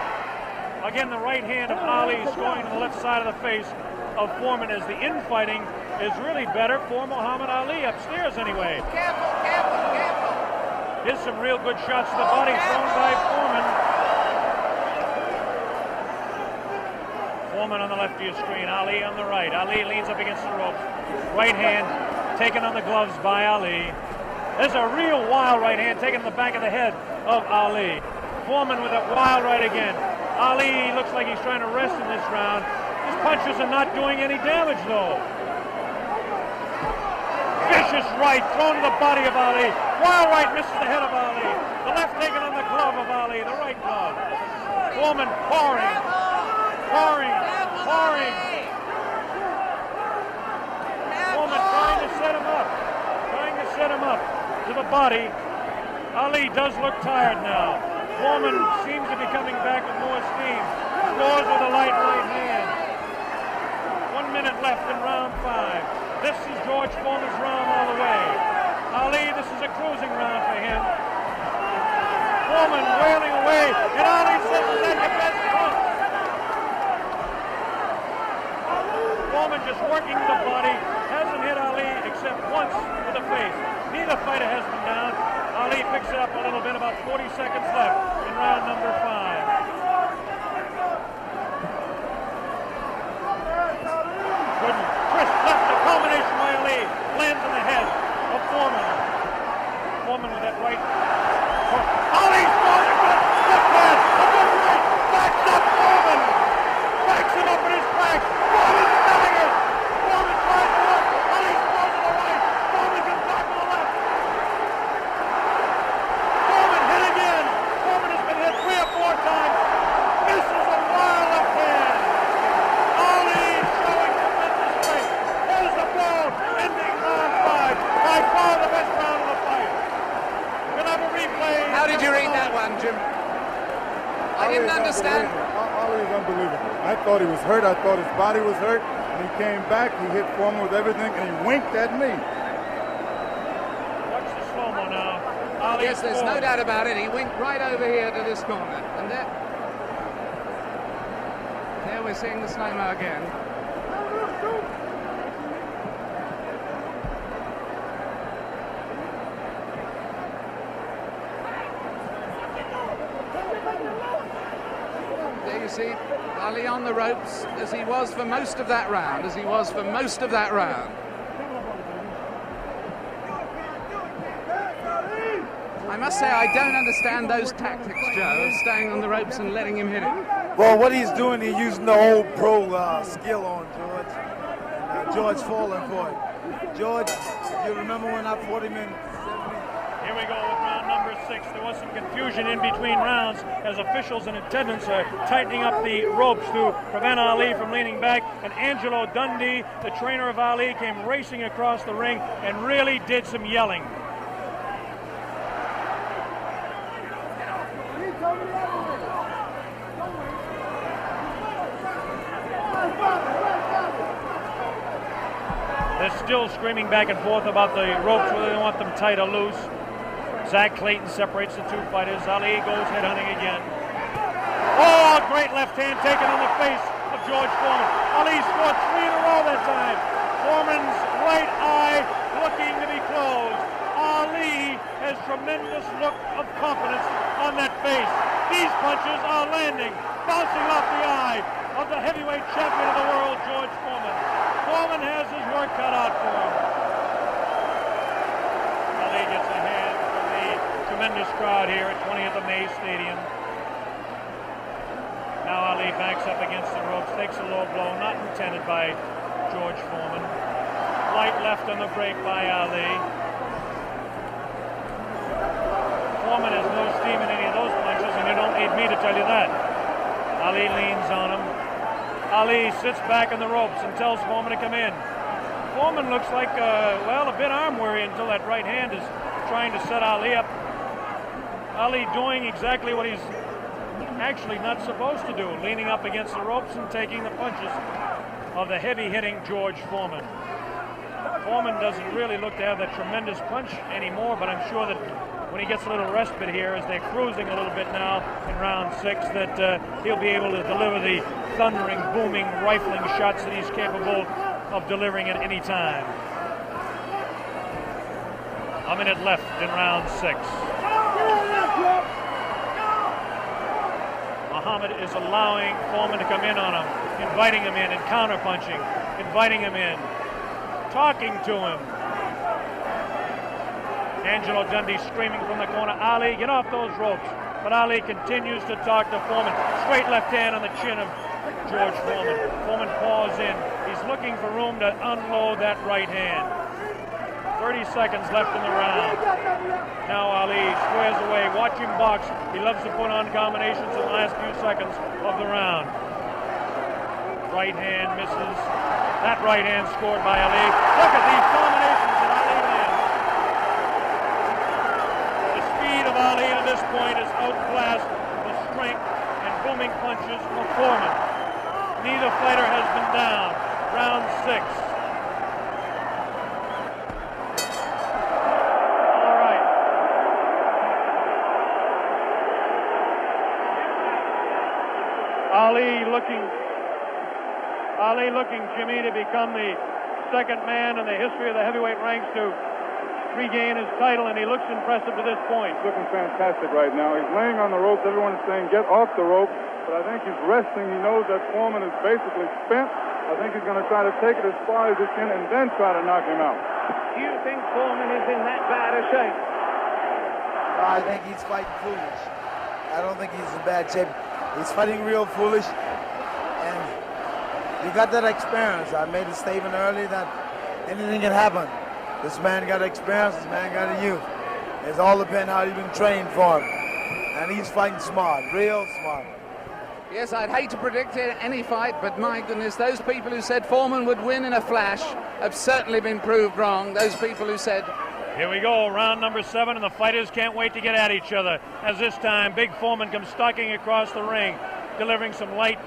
Again, the right hand of Ali is going to the left side of the face of Foreman as the infighting is really better for Muhammad Ali, upstairs anyway. Careful, careful, careful. Here's some real good shots to the body thrown by Foreman. Foreman on the left of your screen, Ali on the right. Ali leans up against the ropes. Right hand taken on the gloves by Ali. There's a real wild right hand taken in the back of the head of Ali. Foreman with a wild right again. Ali looks like he's trying to rest in this round. His punches are not doing any damage, though. Vicious right thrown to the body of Ali. Wild right misses the head of Ali. The left taken on the glove of Ali, the right glove. Foreman pouring. Foreman trying to set him up to the body. Ali does look tired now. Foreman seems to be coming back with more steam. Scores with a light right hand. 1 minute left in round 5. This is George Foreman's round all the way. Ali, this is a cruising round for him. Foreman wailing away, and Ali says, "Is that your best punch?" Foreman just working the body, hasn't hit Ali except once to the face. Neither fighter has been down. Ali picks it up a little bit, about 40 seconds left in round number 5. Good crisp left, the combination by Ali lands in the head of Foreman. Foreman with that right. Ali's throwing a good left hand, a good right, backs up Foreman. Backs him up in his back. Foreman selling it. Foreman tries to work. Ali's throws to the right. Foreman comes back to the left. Foreman hit again. Foreman has been hit 3 or 4 times. Misses a wild left hand. Ali showing tremendous strength. There's the ball, ending round 5. By far the best round of the fight. We'll have a replay. How did you read that one, Jim? I didn't understand. Ali is unbelievable. I thought he was hurt. I thought his body was hurt. And he came back. He hit Foreman with everything, and he winked at me. Watch the slow-mo now. Ali Yes, there's no doubt about it. He winked right over here to this corner. And there we're seeing the slow-mo again. There you see Ali on the ropes as he was for most of that round, I must say, I don't understand those tactics, Joe, of staying on the ropes and letting him hit it. Well, what he's doing, he's using the old pro skill on George. And, George falling for it. George, you remember when I fought him in 70? Here we go with round number 6. There was some confusion in between rounds as officials in attendance are tightening up the ropes to prevent Ali from leaning back. And Angelo Dundee, the trainer of Ali, came racing across the ring and really did some yelling. They're still screaming back and forth about the ropes, whether they want them tight or loose. Zach Clayton separates the 2 fighters. Ali goes headhunting again. Oh, great left hand taken on the face of George Foreman. Ali scored 3 in a row that time. Foreman's right eye looking to be closed. Ali has tremendous look of confidence on that face. These punches are landing, bouncing off the eye of the heavyweight champion of the world, George Foreman. Foreman has his work cut out for him. Ali gets a hand from the tremendous crowd here at 20th of May Stadium. Now Ali backs up against the ropes, takes a low blow, not intended by George Foreman. Light left on the break by Ali. Foreman has no steam in any of those punches, and you don't need me to tell you that. Ali leans on him. Ali sits back on the ropes and tells Foreman to come in. Foreman looks like, a bit arm weary until that right hand is trying to set Ali up. Ali doing exactly what he's actually not supposed to do, leaning up against the ropes and taking the punches of the heavy-hitting George Foreman. Foreman doesn't really look to have that tremendous punch anymore, but I'm sure that when he gets a little respite here, as they're cruising a little bit now in round 6, that he'll be able to deliver the thundering, booming, rifling shots that he's capable of delivering at any time. A minute left in round 6. Muhammad is allowing Foreman to come in on him, inviting him in and counter-punching, inviting him in, talking to him. Angelo Dundee screaming from the corner, Ali, get off those ropes. But Ali continues to talk to Foreman. Straight left hand on the chin of George Foreman. Foreman paws in. He's looking for room to unload that right hand. 30 seconds left in the round. Now Ali squares away. Watch him box. He loves to put on combinations in the last few seconds of the round. Right hand misses. That right hand scored by Ali. Look at these combinations that Ali lands. The speed of Ali at this point is outclassed the strength and booming punches of Foreman. Neither fighter has been down. Round 6. Ali looking, Jimmy, to become the second man in the history of the heavyweight ranks to regain his title, and he looks impressive to this point. He's looking fantastic right now. He's laying on the ropes. Everyone is saying, get off the rope. But I think he's resting. He knows that Foreman is basically spent. I think he's going to try to take it as far as he can and then try to knock him out. Do you think Foreman is in that bad a shape? I think he's fighting foolish. I don't think he's in bad shape. He's fighting real foolish, and you got that experience. I made a statement earlier that anything can happen. This man got experience, this man got a youth. It's all depends how you've been trained for him. And he's fighting smart, real smart. Yes, I'd hate to predict any fight, but my goodness, those people who said Foreman would win in a flash have certainly been proved wrong. Those people who said... Here we go, round number 7, and the fighters can't wait to get at each other. As this time, Big Foreman comes stalking across the ring, delivering some light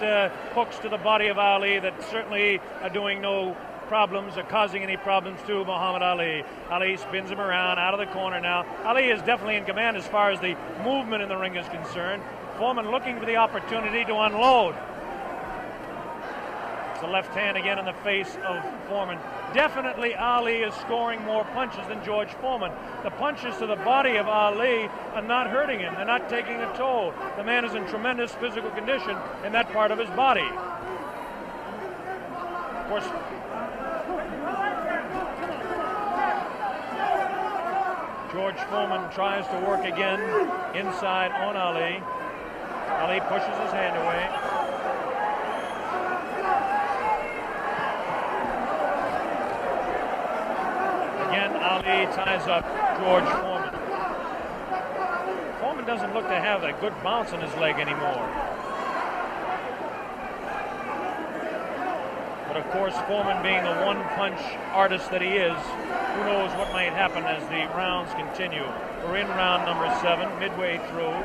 hooks to the body of Ali that certainly are doing no problems or causing any problems to Muhammad Ali. Ali spins him around out of the corner now. Ali is definitely in command as far as the movement in the ring is concerned. Foreman looking for the opportunity to unload. It's a left hand again in the face of Foreman. Definitely Ali is scoring more punches than George Foreman. The punches to the body of Ali are not hurting him. They're not taking a toll. The man is in tremendous physical condition in that part of his body. Of course, George Foreman tries to work again inside on Ali. Ali pushes his hand away. Again, Ali ties up George Foreman. Foreman doesn't look to have a good bounce in his leg anymore. But of course, Foreman being the one-punch artist that he is, who knows what might happen as the rounds continue. We're in round number 7, midway through.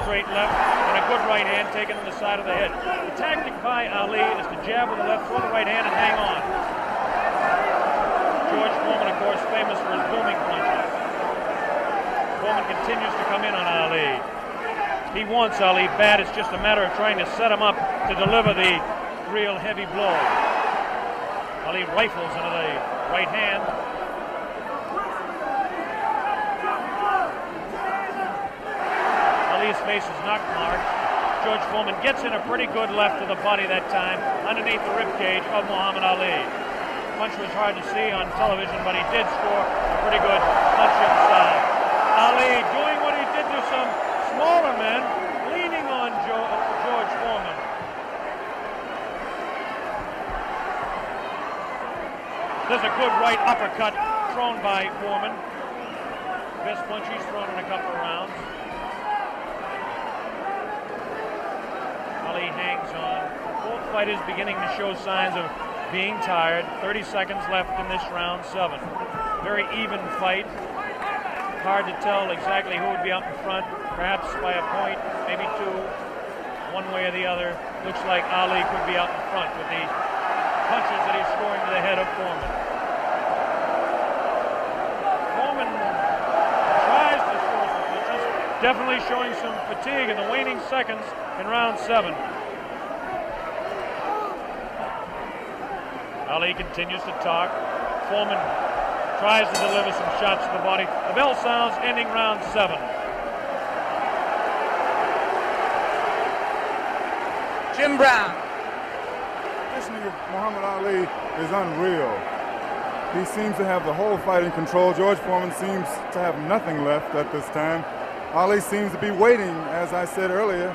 Straight left and a good right hand taken on the side of the head. The tactic by Ali is to jab with the left, throw the right hand, and hang on. George Foreman, of course, famous for his booming punches. Foreman continues to come in on Ali. He wants Ali bad. It's just a matter of trying to set him up to deliver the real heavy blow. Ali rifles into the right hand. Ali's face is knock marked. George Foreman gets in a pretty good left to the body that time, underneath the ribcage of Muhammad Ali. The punch was hard to see on television, but he did score a pretty good punch inside. Ali doing what he did to some smaller men, leaning on George Foreman. There's a good right uppercut thrown by Foreman. Best punch he's thrown in a couple of rounds. Ali hangs on. Both fighters beginning to show signs of being tired. 30 seconds left in this round 7. Very even fight. Hard to tell exactly who would be up in front. Perhaps by a point, maybe 2. One way or the other. Looks like Ali could be out in front with the punches that he's scoring to the head of Foreman. Foreman tries to score some punches, definitely showing some fatigue in the waning seconds in round 7. Ali continues to talk. Foreman tries to deliver some shots to the body. The bell sounds, ending round 7. Jim Brown. Muhammad Ali is unreal. He seems to have the whole fight in control. George Foreman seems to have nothing left at this time. Ali seems to be waiting, as I said earlier,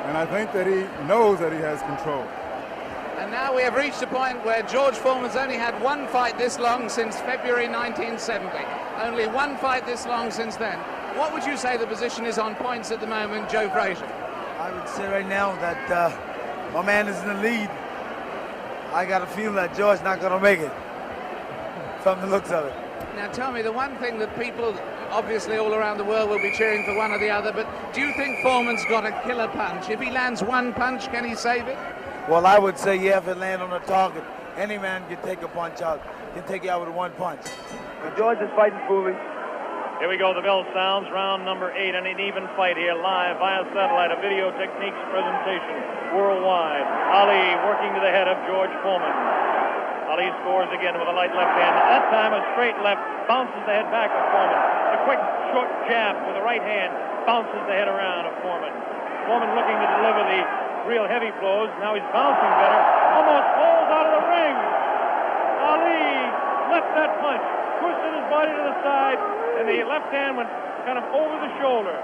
and I think that he knows that he has control. And now we have reached a point where George Foreman's only had one fight this long since February 1970. Only one fight this long since then. What would you say the position is on points at the moment, Joe Frazier? I would say right now that my man is in the lead. I got a feeling that George's not going to make it, from the looks of it. Now tell me, the one thing that people obviously all around the world will be cheering for one or the other, but do you think Foreman's got a killer punch? If he lands one punch, can he save it? Well, I would say, yeah, if it lands on the target, any man can take a punch out, can take you out with one punch. But George is fighting foolish. Here we go, the bell sounds, round number 8, and an even fight here live via satellite, a video techniques presentation worldwide. Ali working to the head of George Foreman. Ali scores again with a light left hand. That time a straight left, bounces the head back of Foreman. A quick short jab with the right hand, bounces the head around of Foreman. Foreman looking to deliver the real heavy blows. Now he's bouncing better. Almost falls out of the ring. Ali left that punch, twisted his body to the side, and the left hand went kind of over the shoulder.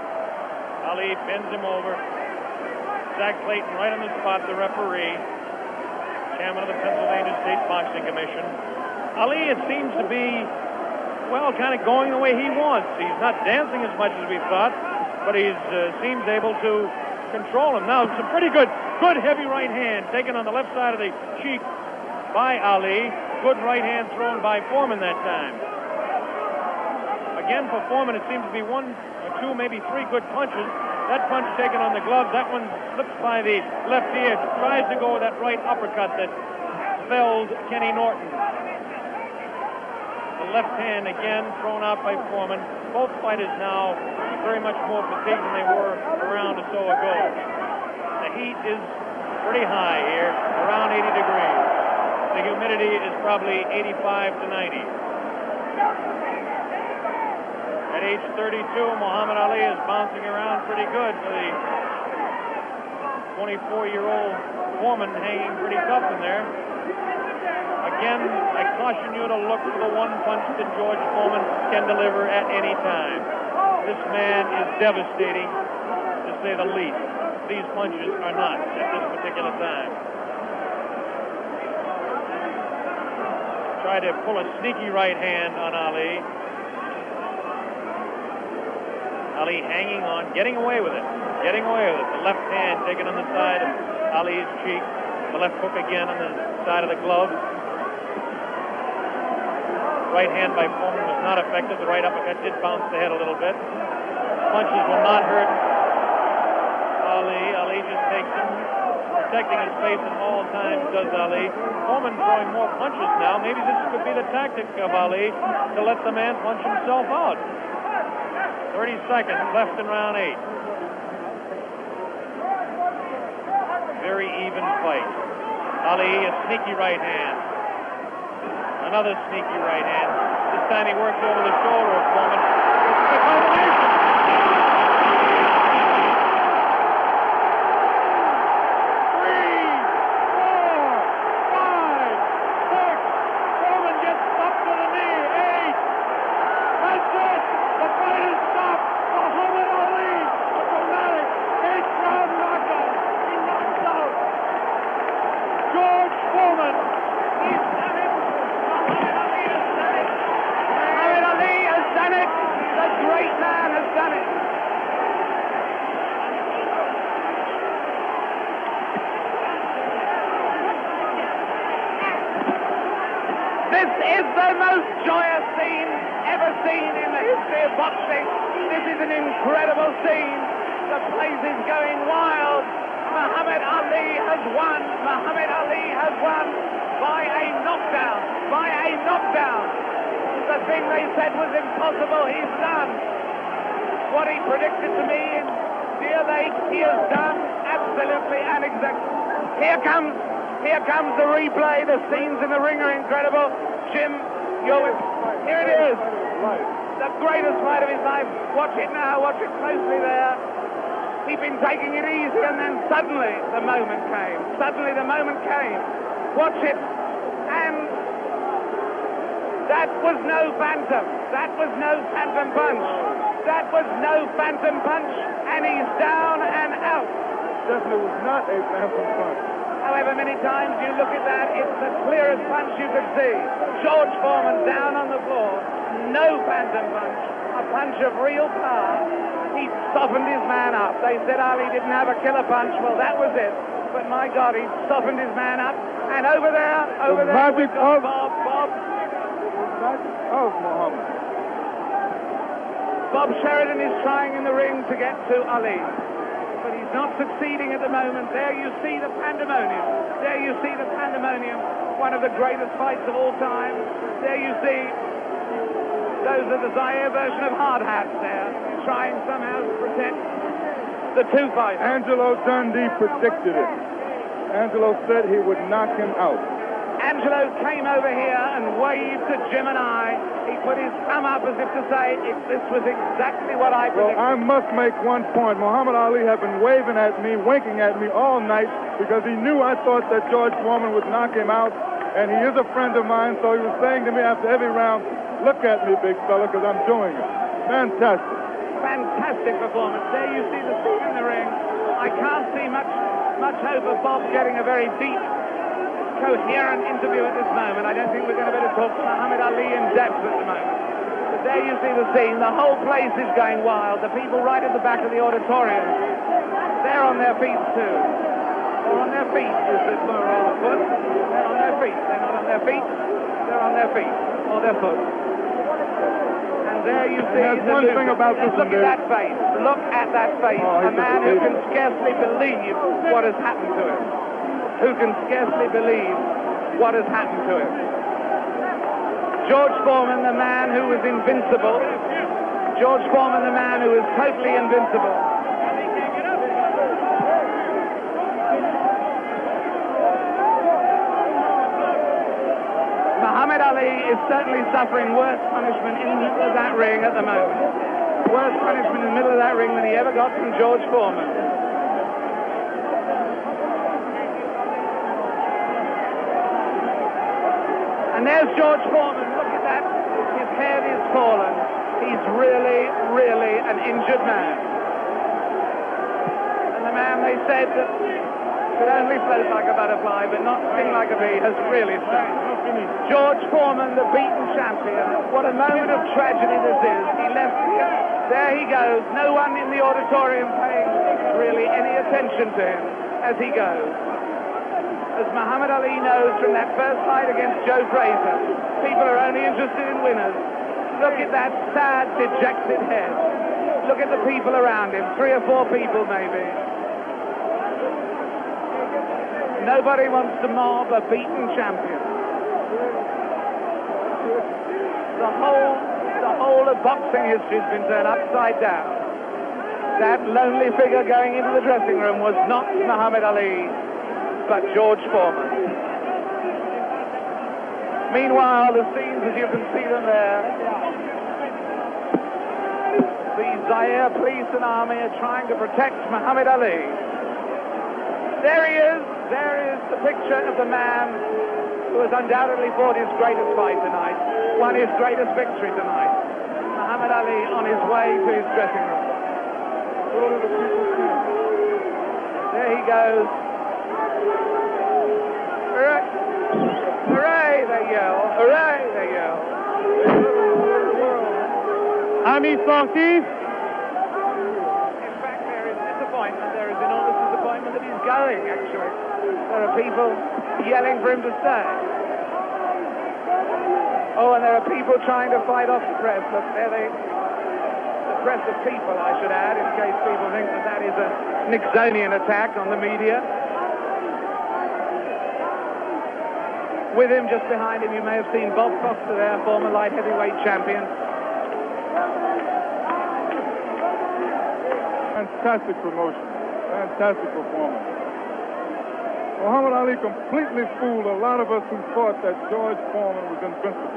Ali bends him over. Zach Clayton right on the spot, the referee, chairman of the Pennsylvania State Boxing Commission. Ali, it seems to be, well, kind of going the way he wants. He's not dancing as much as we thought, but he seems able to control him. Now, some pretty good heavy right hand taken on the left side of the cheek by Ali. Good right hand thrown by Foreman that time. Again, for Foreman, it seems to be one or two, maybe three good punches. That punch taken on the glove, that one slips by the left ear, tries to go with that right uppercut that felled Kenny Norton. The left hand again thrown out by Foreman. Both fighters now very much more fatigued than they were a round or so ago. The heat is pretty high here, around 80 degrees. The humidity is probably 85 to 90. At age 32, Muhammad Ali is bouncing around pretty good for the 24-year-old Foreman, hanging pretty tough in there. Again, I caution you to look for the one punch that George Foreman can deliver at any time. This man is devastating, to say the least. These punches are not at this particular time. Try to pull a sneaky right hand on Ali. Ali hanging on, getting away with it. The left hand taken on the side of Ali's cheek. The left hook again on the side of the glove. Right hand by Foreman was not effective. The right uppercut did bounce the head a little bit. Punches will not hurt Ali. Ali just takes them, protecting his face at all times, does Ali. Foreman throwing more punches now. Maybe this could be the tactic of Ali to let the man punch himself out. 30 seconds left in round 8. Very even fight. Ali, a sneaky right hand. Another sneaky right hand. This time he works over the shoulder of Foreman. It's a combination. Here comes the replay. The scenes in the ring are incredible. Jim, here it is. The greatest fight of his life. Watch it now. Watch it closely there. He'd been taking it easy, and then suddenly the moment came. Watch it. And that was no phantom. That was no phantom punch. And he's down and out. Definitely was not a phantom punch. However many times you look at that, it's the clearest punch you could see. George Foreman down on the floor. No phantom punch. A punch of real power. He softened his man up. They said Ali didn't have a killer punch. Well, that was it. But my God, he softened his man up. And over there, magic of Bob. Of Muhammad. Bob Sheridan is trying in the ring to get to Ali. But he's not succeeding at the moment. There you see the pandemonium. One of the greatest fights of all time. There you see those are the Zaire version of hard hats there, trying somehow to protect the two fighters. Angelo Dundee predicted it. Angelo said he would knock him out. Angelo came over here and waved to Jim and I. He put his thumb up as if to say, this was exactly what I predicted. Well, I must make one point. Muhammad Ali had been waving at me, winking at me all night because he knew I thought that George Foreman would knock him out, and he is a friend of mine, so he was saying to me after every round, look at me, big fella, because I'm doing it. Fantastic. Fantastic performance. There you see the scene in the ring. I can't see much hope of Bob getting a very deep, coherent interview at this moment. I don't think we're going to be able to talk to Muhammad Ali in depth at the moment. But there you see the scene. The whole place is going wild. The people right at the back of the auditorium, they're on their feet too. They're on their feet, is the plural of foot. They're on their feet. They're not on their feet. They're on their feet or their foot. And there you see there's one thing about this look at that face. Look at that face. A man who can scarcely believe what has happened to him. Who can scarcely believe what has happened to him. George Foreman, the man who was invincible. George Foreman, the man who was totally invincible. Muhammad Ali is certainly suffering worse punishment in the middle of that ring at the moment. Worse punishment in the middle of that ring than he ever got from George Foreman. And there's George Foreman. Look at that. His head is fallen. He's really, really an injured man. And the man they said that could only float like a butterfly but not sting like a bee has really stung. George Foreman, the beaten champion. What a moment of tragedy this is. He left here. There he goes. No one in the auditorium paying really any attention to him as he goes. As Muhammad Ali knows from that first fight against Joe Frazier, people are only interested in winners. Look at that sad, dejected head. Look at the people around him, 3 or 4 people maybe. Nobody wants to mob a beaten champion. The whole of boxing history has been turned upside down. That lonely figure going into the dressing room was not Muhammad Ali, but George Foreman. Meanwhile, the scenes as you can see them there, the Zaire police and army are trying to protect Muhammad Ali. There he is. There is the picture of the man who has undoubtedly fought his greatest fight tonight, won his greatest victory tonight. Muhammad Ali on his way to his dressing room. There he goes. Hooray! Hooray, they yell. Hooray, they yell. Ami sportif. In fact, there is disappointment. There is enormous disappointment that he's going, actually. There are people yelling for him to stay. Oh, and there are people trying to fight off the press. Look, there the press of people, I should add, in case people think that that is a Nixonian attack on the media. With him, just behind him, you may have seen Bob Foster there, former light heavyweight champion. Fantastic promotion. Fantastic performance. Muhammad Ali completely fooled a lot of us who thought that George Foreman was invincible.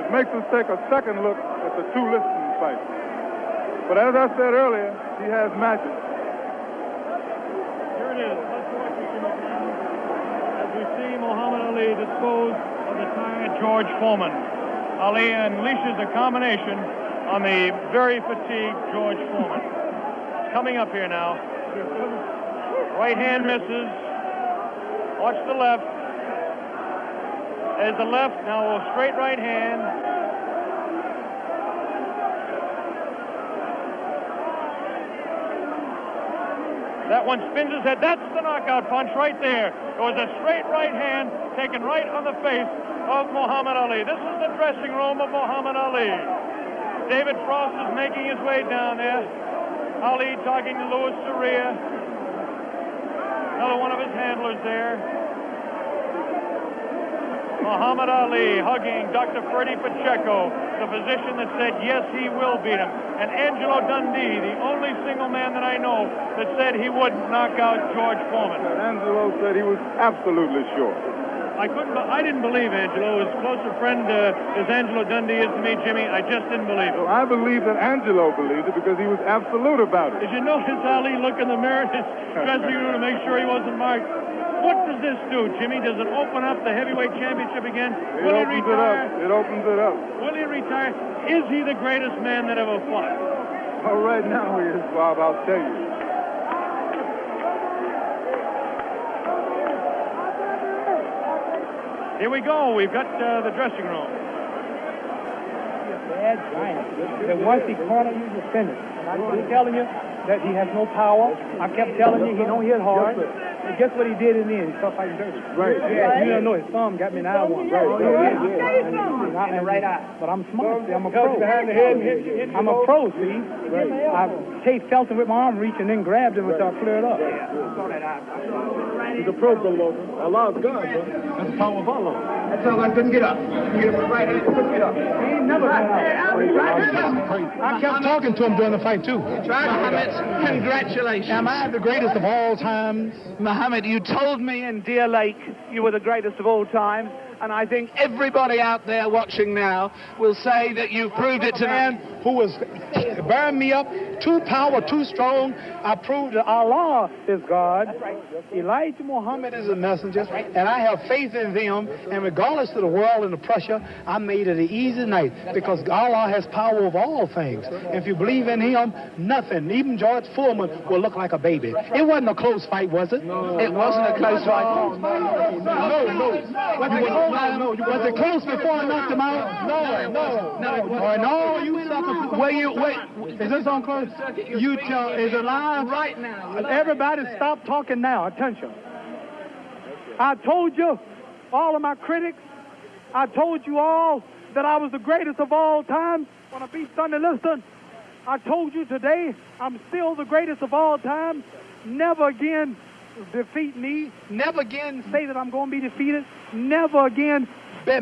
It makes us take a second look at the 2 listing fights. But as I said earlier, he has magic. Here it is. Let's watch it as we see Muhammad Ali dispose of the tired George Foreman. Ali unleashes a combination on the very fatigued George Foreman. It's coming up here now. Right hand misses. Watch the left. There's the left. Now a straight right hand. That one spins his head. That's the knockout punch right there. It was a straight right hand taken right on the face of Muhammad Ali. This is the dressing room of Muhammad Ali. David Frost is making his way down there. Ali talking to Louis Soria. Another one of his handlers there. Muhammad Ali hugging Dr. Freddie Pacheco, the physician that said, yes, he will beat him. And Angelo Dundee, the only single man that I know that said he wouldn't knock out George Foreman. Angelo said he was absolutely sure. I didn't believe Angelo. As close a friend as Angelo Dundee is to me, Jimmy, I just didn't believe it. Well, I believe that Angelo believed it because he was absolute about it. Did you notice Ali look in the mirror in his dressing room to make sure he wasn't marked? What does this do, Jimmy? Does it open up the heavyweight championship again? Will he retire? It opens it up. Will he retire? Is he the greatest man that ever fought? Well, right now he is, Bob, I'll tell you. Here we go. We've got the dressing room. Bad giant. That once he cornered you, you finished. And I kept telling you that he has no power. I kept telling you he don't hit hard. And guess what he did in the end? He started fighting dirty. Right. Yeah, you don't know his thumb got me in the eye one. Right. And the right eye. But I'm smart. See, I'm a pro. I'm a pro, see. Right. I chased Felton with my arm reach and then grabbed him until I cleared up. He's a pro, Bill. Allah's God, bro. That's the power of Allah. That's all. I couldn't get up. Get him with the right hand. Couldn't get up. He ain't never got up. I kept talking to him during the fight, too. Mohammed, congratulations. Am I the greatest of all times? Mohammed, you told me in Deer Lake you were the greatest of all time, and I think everybody out there watching now will say that you've proved it tonight. Man who was bearing me up, too power, too strong. I proved that Allah is God. Elijah Muhammad is a messenger, and I have faith in them. And regardless of the world and the pressure, I made it an easy night because Allah has power over all things. And if you believe in Him, nothing, even George Foreman, will look like a baby. It wasn't a close fight, was it? It wasn't a close fight. No. Was it close before I knocked him out? No. You suckers. Wait. Is this on close? You tell. Is it live? Right now. Everybody stop talking now. Attention. I told you, all of my critics, I told you all that I was the greatest of all time when I beat Sonny Liston. I told you today I'm still the greatest of all time. Never again defeat me. Never again say that I'm going to be defeated. Never again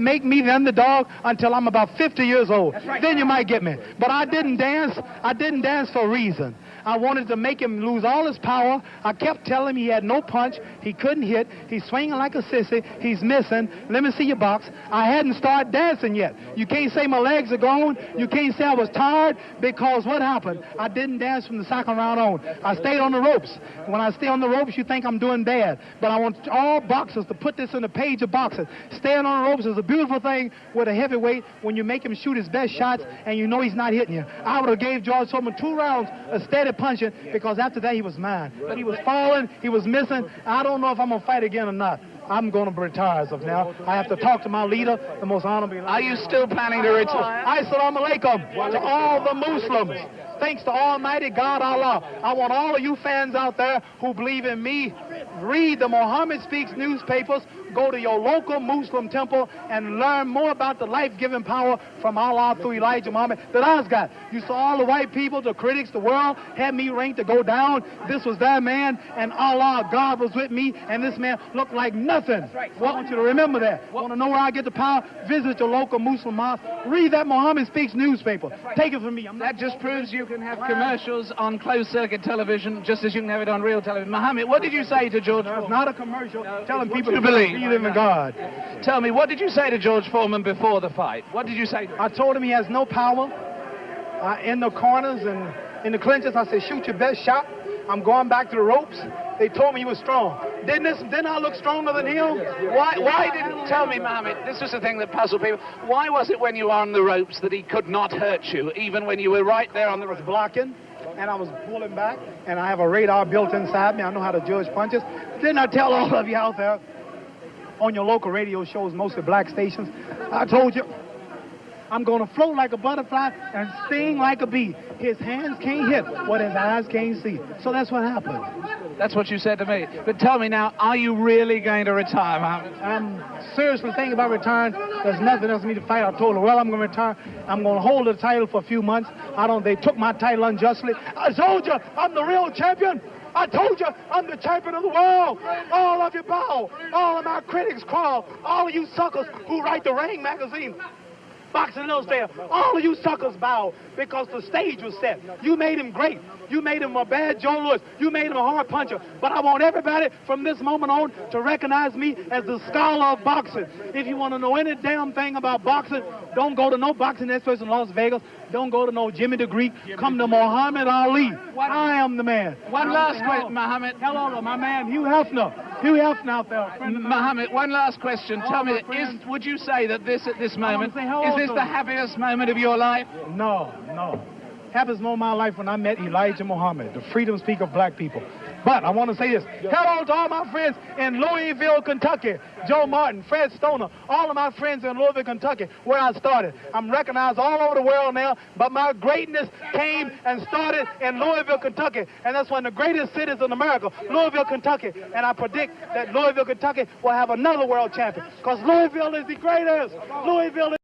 make me the underdog until I'm about 50 years old. Right. Then you might get me. But I didn't dance. I didn't dance for a reason. I wanted to make him lose all his power. I kept telling him he had no punch. He couldn't hit. He's swinging like a sissy. He's missing. Let me see your box. I hadn't started dancing yet. You can't say my legs are gone. You can't say I was tired because what happened? I didn't dance from the second round on. I stayed on the ropes. When I stay on the ropes, you think I'm doing bad. But I want all boxers to put this in the page of boxing. Staying on the ropes is a beautiful thing with a heavyweight when you make him shoot his best shots and you know he's not hitting you. I would have gave George Foreman 2 rounds of steady punching because after that he was mine. But he was falling, he was missing. I don't know if I'm going to fight again or not. I'm going to retire as of now. I have to talk to my leader, the most honorable. Are you still planning to retire? Assalamu alaikum to all the Muslims. Thanks to Almighty God Allah. I want all of you fans out there who believe in me, read the Muhammad Speaks newspapers, go to your local Muslim temple and learn more about the life-giving power from Allah through Elijah Muhammad that I've got. You saw all the white people, the critics, the world had me ranked to go down. This was that man, and Allah, God was with me, and this man looked like nothing. I want you to remember that. Want to know where I get the power? Visit your local Muslim mosque. Read that Muhammad Speaks newspaper. Take it from me. That just proves you can have commercials on closed-circuit television just as you can have it on real television. Mohammed, what did you say to George Foreman? It's not a commercial telling people to believe in God. Tell me, what did you say to George Foreman before the fight? What did you say to him? I told him he has no power in the corners and in the clinches. I said, shoot your best shot. I'm going back to the ropes. They told me he was strong. Didn't I look stronger than him? Why didn't tell me, Mohammed? This was the thing that puzzled people. Why was it when you were on the ropes that he could not hurt you, even when you were right there on the ropes? Blocking, and I was pulling back, and I have a radar built inside me. I know how to judge punches. Didn't I tell all of you out there on your local radio shows, mostly black stations? I told you, I'm going to float like a butterfly and sting like a bee. His hands can't hit what his eyes can't see. So that's what happened. That's what you said to me. But tell me now, are you really going to retire, Mohammed? I'm seriously thinking about retiring. There's nothing else for me to fight. I told her, well, I'm going to retire. I'm going to hold the title for a few months. They took my title unjustly. I told you, I'm the real champion. I told you, I'm the champion of the world. All of you bow. All of my critics crawl. All of you suckers who write the Ring magazine, Boxing Illustrated, all of you suckers bow because the stage was set. You made him great. You made him a bad Joe Louis. You made him a hard puncher. But I want everybody from this moment on to recognize me as the scholar of boxing. If you want to know any damn thing about boxing, don't go to no boxing experts in Las Vegas. Don't go to no Jimmy the Greek. Come to Muhammad Ali. I am the man. One last question, Muhammad. Hello, my man, Hugh Hefner. Hugh Hefner out there. Muhammad, one last question. Tell me, would you say that this at this moment, is this the happiest moment of your life? No. Happiest moment of my life when I met Elijah Muhammad, the freedom speaker of black people. But I want to say this. Hello to all my friends in Louisville, Kentucky. Joe Martin, Fred Stoner, all of my friends in Louisville, Kentucky, where I started. I'm recognized all over the world now, but my greatness came and started in Louisville, Kentucky. And that's one of the greatest cities in America, Louisville, Kentucky. And I predict that Louisville, Kentucky will have another world champion, because Louisville is the greatest. Louisville is